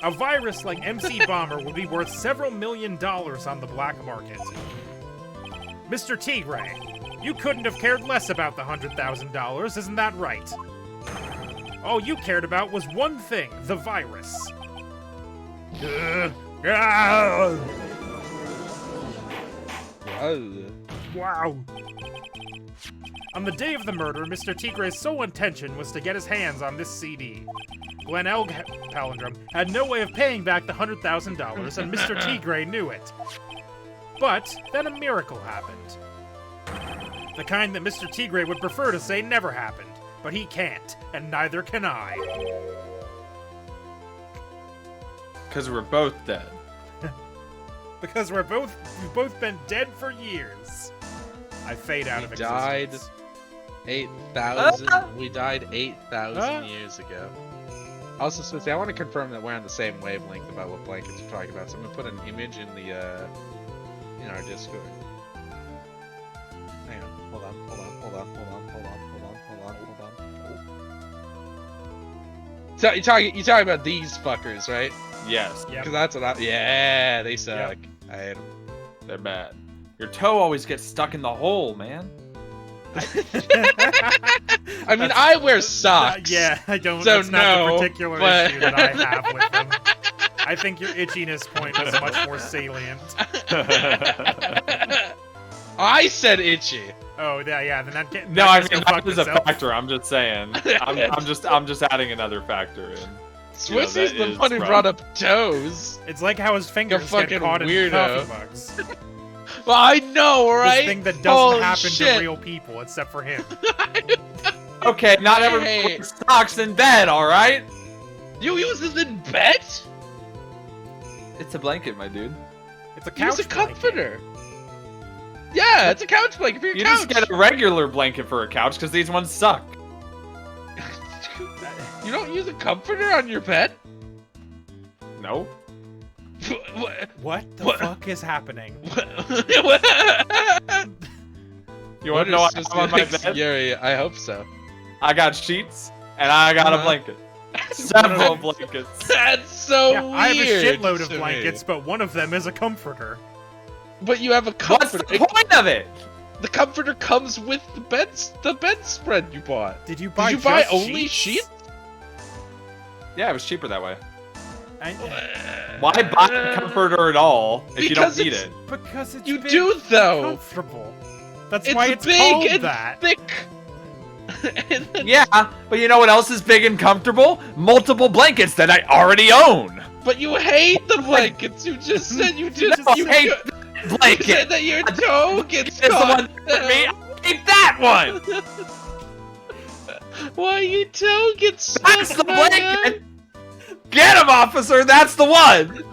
A virus like MC Bomber would be worth several $1 million on the black market. Mr. Tigre, you couldn't have cared less about the $100,000, isn't that right? All you cared about was one thing, the virus. Oh. Wow. On the day of the murder, Mr. Tigre's sole intention was to get his hands on this CD. Glen Elk Palindrome had no way of paying back the $100,000, and Mr. Tigre knew it. But then a miracle happened. The kind that Mr. Tigre would prefer to say never happened, but he can't, and neither can I. Because we're both dead. Because we've both been dead for years. I fade out We of died existence. 8,000. We died 8,000 Huh? years ago. Also, Swissy, I want to confirm that we're on the same wavelength about what blankets we're talking about. So I'm gonna put an image in the in our Discord. Hang on. Hold on. So you're talking about these fuckers, right? Yes, Yep. Because that's what yeah, they suck. I hate them. they're bad. Your toe always gets stuck in the hole, man. I mean, I wear socks. Yeah, I don't. So That's not no, the particular but- issue that I have with them. I think your itchiness point is much more salient. I said itchy. Oh, yeah. Then that get, No, that I gets mean go that fuck is a itself. factor. I'm just saying. I'm just adding another factor in. Swissy's that the is one who rough. brought up toes. It's like how his fingers get fucking caught in weirdo. coffee mugs. Well, I know, right? This thing that doesn't Holy happen shit. to real people except for him. Okay, not everyone Hey. wears socks in bed, all right? You use this in bed? It's a blanket, my dude. It's a couch Use a blanket. comforter. Yeah, it's a couch blanket for your You couch. just get a regular blanket for a couch because these ones suck. You don't use a comforter on your bed? No. What the What? fuck is happening? You want to know what I have on my bed? Yeah, I hope so. I got sheets and I got a blanket. Several blankets. That's so Yeah, weird. I have a shitload to of me. blankets, but one of them is a comforter. But you have a What's comforter. the point of it? The comforter comes with the bedspread you bought. Did you buy? Did you buy just only sheets? Yeah, it was cheaper that way. I, Why buy a comforter at all if you don't Because need it's- it? because it's You big do and though. comfortable. That's It's why it's big called and that. thick. And then- Yeah, but you know what else is big and comfortable? Multiple blankets that I already own. But you hate the blankets. You just said you just No, you, I hate you the blanket. said that your toe gets It's the caught. one for me. I hate that one. Why your toe gets stuck? That's the blanket. Get him, officer. That's the one.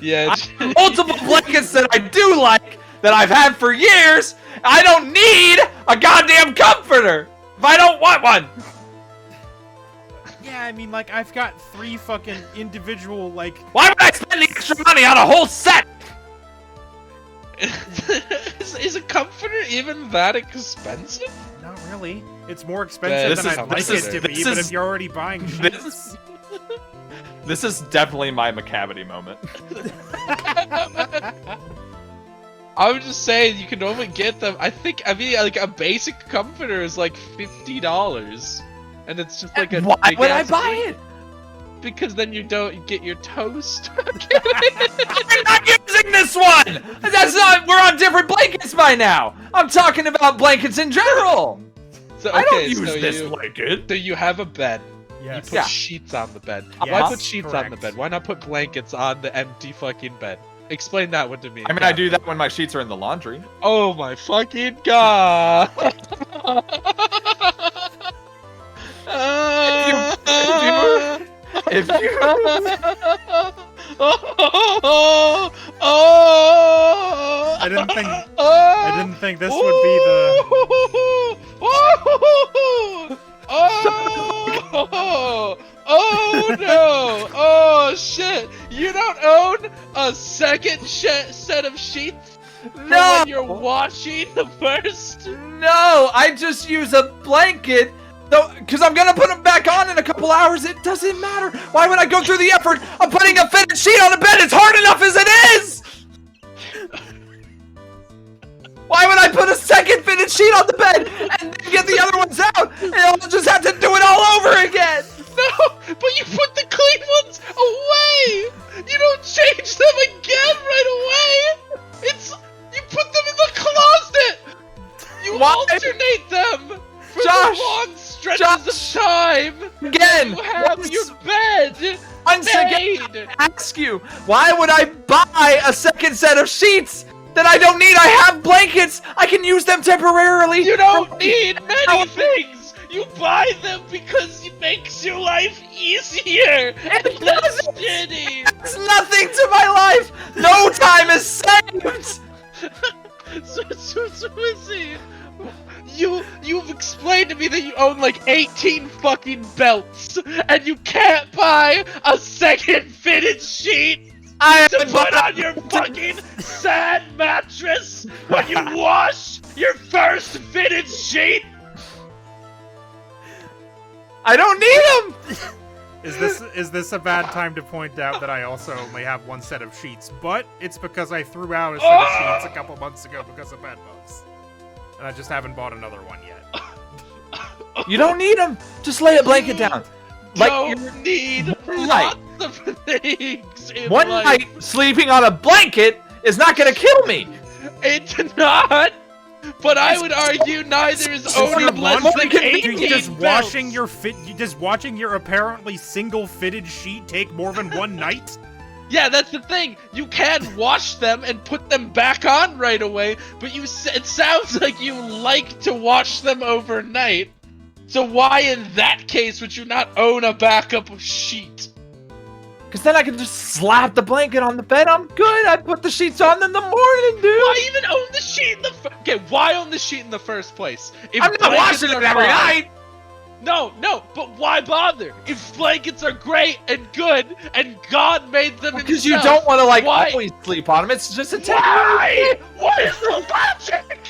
Yeah. Multiple blankets that I do like that I've had for years. I don't need a goddamn comforter if I don't want one. Yeah, I mean, like, I've got 3 fucking individual, like... Why would I spend the extra money on a whole set? is a comforter even that expensive? Not really. It's more expensive This than is- I'd like this it is- to be, this but is- if you're already buying sheets... This is definitely my McCavity moment. I'm just saying you can only get them. I mean, like a basic comforter is like $50, and it's just like a. Why big would I ass buy blanket. it? Because then you don't get your toes stuck. I'm not using this one! That's not. We're on different blankets by now. I'm talking about blankets in general. So, I don't okay, use so this you, blanket. So you have a bed. You Yes. put Yeah. sheets on the bed. Yes, Why put sheets on the correct. bed? Why not put blankets on the empty fucking bed? Explain that one to me. I mean, I do that when my sheets are in the laundry. Oh my fucking god! If you I didn't think this would be the... Oh no! Oh shit! You don't own a second set of sheets for No! when you're washing the first? No, I just use a blanket. Though, because I'm gonna put them back on in a couple hours. It doesn't matter. Why would I go through the effort of putting a fitted sheet on the bed? It's hard enough as it is. Why would I put a second fitted sheet on the bed and then get the other ones out? And I'll just have to do it all over again. No, but you put the clean ones away. You don't change them again right away. You put them in the closet. You Why? alternate them for Josh, the long stretches of time. Again, You have your bed once again, made. ask you, why would I buy a second set of sheets that I don't need? I have blankets. I can use them temporarily. You don't need many things. You buy them because it makes your life easier and It less doesn't. shitty. It's nothing to my life. No time is saved. Swissy, you've explained to me that you own like 18 fucking belts, and you can't buy a second fitted sheet I to haven't put bought on your fucking sad mattress when you wash your first fitted sheet. I don't need them! Is this a bad time to point out that I also only have one set of sheets, but it's because I threw out a set of sheets a couple months ago because of bed bugs. And I just haven't bought another one yet. You don't need them! Just lay a blanket down. Don't need lots of things in One life. night sleeping on a blanket is not gonna kill me! It's not! But I would argue neither is owning less than 18 Does watching your apparently single fitted sheet take more than one night? Yeah, that's the thing. You can wash them and put them back on right away, but it sounds like you like to wash them overnight. So why in that case would you not own a backup sheet? Cause then I can just slap the blanket on the bed, I'm good! I put the sheets on in the morning, dude! Why even own the sheet in okay, why own the sheet in the first place? If I'm not blankets washing are it every fine- night! No, but why bother? If blankets are great and good, and God made them Because you himself, don't want to, like, why? always sleep on them, it's just a temporary. What is the logic?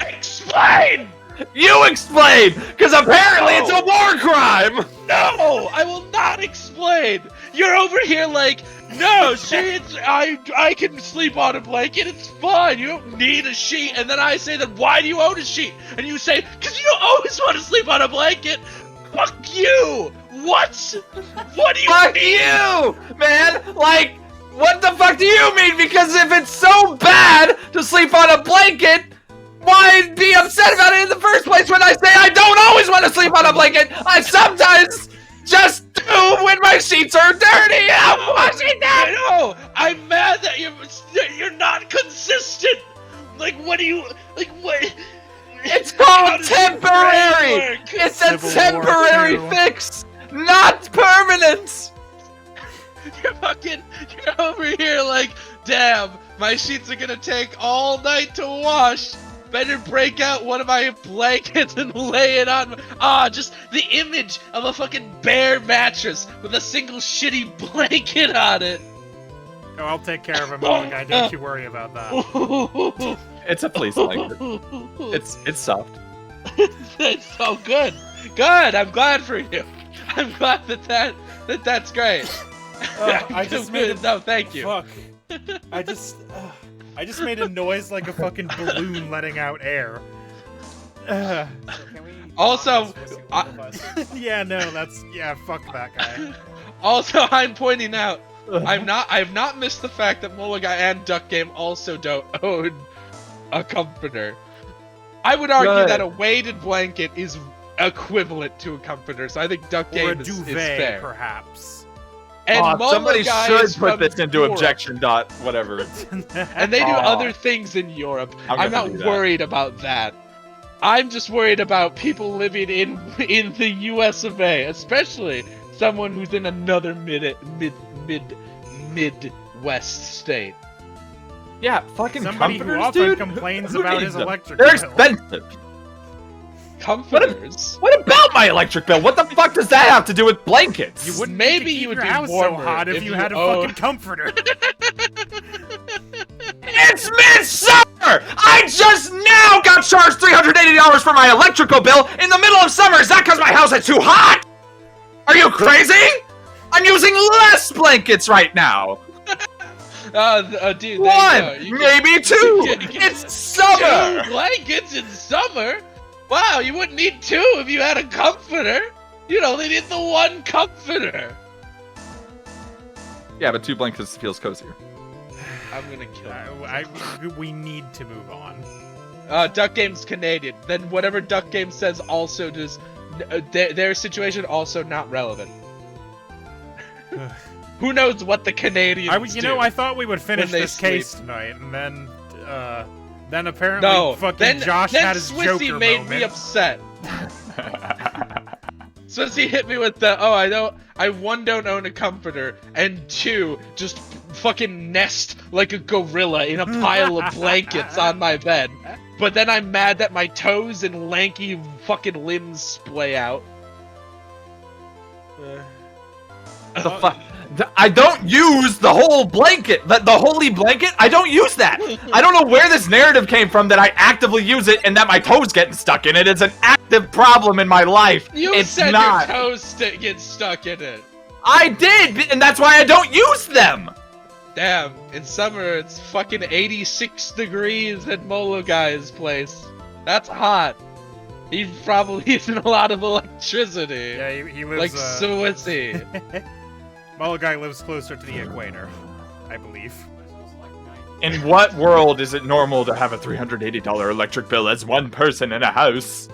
Explain! You explain! Because apparently it's a war crime! No, I will not explain. You're over here like, no, sheets. I can sleep on a blanket. It's fine. You don't need a sheet. And then I say, then why do you own a sheet? And you say, because you don't always want to sleep on a blanket. Fuck you. What? What do you Fuck mean? you, man! Like, what the fuck do you mean? Because if it's so bad to sleep on a blanket, why be upset about it in the first place when I say I don't always want to sleep on a blanket? I sometimes just do when my sheets are dirty and I'm washing them! No, I'm mad that you're not consistent. Like, what do you, like, what? It's How called does your brain temporary! work? It's a Civil War temporary II. fix, not permanent! You're over here like, damn, my sheets are gonna take all night to wash. Better break out one of my blankets and lay it on. Just the image of a fucking bare mattress with a single shitty blanket on it. Oh, I'll take care of him, guy. Don't you worry about that. It's a fleece blanket. It's soft. It's so good. Good. I'm glad for you. I'm glad that's great. I just made a No, thank you. Fuck. I just made a noise like a fucking balloon letting out air. Also, yeah, no, fuck that guy. Also, I'm pointing out, I've not missed the fact that MAGICA and Duck Game also don't own a comforter. I would argue Good. that a weighted blanket is equivalent to a comforter, so I think Duck Or a Game is duvet, fair. perhaps. And Somebody MAGICA is should put from this into Europe, objection dot whatever. and they do Aw. other things in Europe. I'm I'm gonna not do that. worried about that. I'm just worried about people living in the U.S. of A., especially someone who's in another Midwest state. Yeah, fucking Somebody who comforters, often dude. complains Who about needs his them? electric They're bill. expensive. Comforters. What about my electric bill? What the fuck does that have to do with blankets? You wouldn't Maybe need to keep you would your be house so warmer hot if you had a fucking comforter. It's midsummer! I just now got charged $380 for my electrical bill in the middle of summer. Is that because my house is too hot? Are you crazy? I'm using less blankets right now. Dude, One, there you go. maybe two. you can- It's summer. 2 blankets in summer? Wow, you wouldn't need 2 if you had a comforter. You'd only need the 1 comforter. Yeah, but 2 blankets feels cozier. I'm gonna kill you. We need to move on. Duck Game's Canadian. Then whatever Duck Game says also does. Their situation also not relevant. Who knows what the Canadians do? I thought we would finish when they this case sleep. tonight, and then apparently No, fucking Josh had his Swissy Joker made moment. me upset. Swissy hit me with the, I 1, don't own a comforter, and 2, just fucking nest like a gorilla in a pile of blankets on my bed. But then I'm mad that my toes and lanky fucking limbs splay out. The fuck? I don't use the whole blanket, the holy blanket. I don't use that. I don't know where this narrative came from that I actively use it and that my toes getting stuck in it. It's an active problem in my life. You it's said not. your toes get stuck in it. I did, and that's why I don't use them. Damn, in summer it's fucking 86 degrees at Molo Guy's place. That's hot. He's probably using a lot of electricity. Yeah, he lives. Like Swissy. MAGaGuy lives closer to the equator, I believe. In what world is it normal to have a $380 electric bill as one person in a house?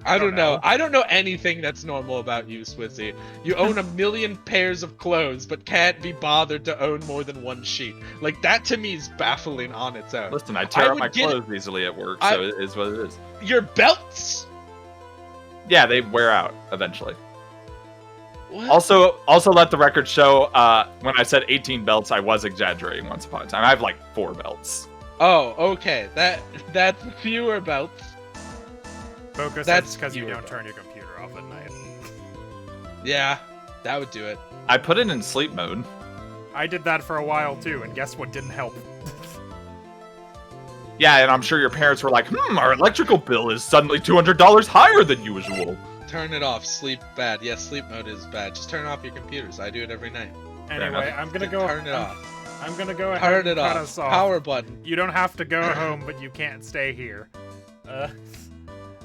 I don't know. I don't know anything that's normal about you, Swissy. You own 1 million pairs of clothes, but can't be bothered to own more than one sheet. Like, that to me is baffling on its own. Listen, I tear up my clothes easily at work, so it is what it is. Your belts? Yeah, they wear out eventually. What? Also let the record show, when I said 18 belts, I was exaggerating once upon a time. I have like 4 belts. Oh, okay. That's fewer belts. Focus, That's because you fewer don't turn your computer off at night. Yeah, that would do it. I put it in sleep mode. I did that for a while too, and guess what didn't help? Yeah, and I'm sure your parents were like, our electrical bill is suddenly $200 higher than usual. Turn it off. Sleep bad. Yes, sleep mode is bad. Just turn off your computers. I do it every night. Anyway, I'm gonna go. Turn it off. I'm gonna go ahead Turn and it cut off. us off. Power button. You don't have to go home, but you can't stay here.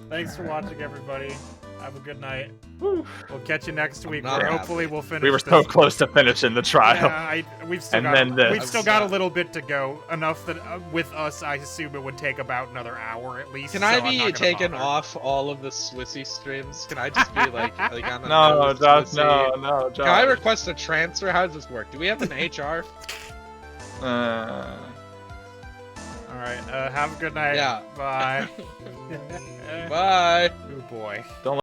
Thanks for watching, everybody. Have a good night. We'll catch you next week, not where happy. hopefully we'll finish. We were so close to finishing the trial. Yeah, we've still And got. then this. We've still got a little bit to go. Enough that with us, I assume it would take about another hour at least. Can so I I'm not be gonna taken bother. off all of the Swissy streams? Can I just be like on a No, Josh, Swissy? no, Josh. Can I request a transfer? How does this work? Do we have an HR? All right. Have a good night. Yeah. Bye. Bye. Oh boy. Don't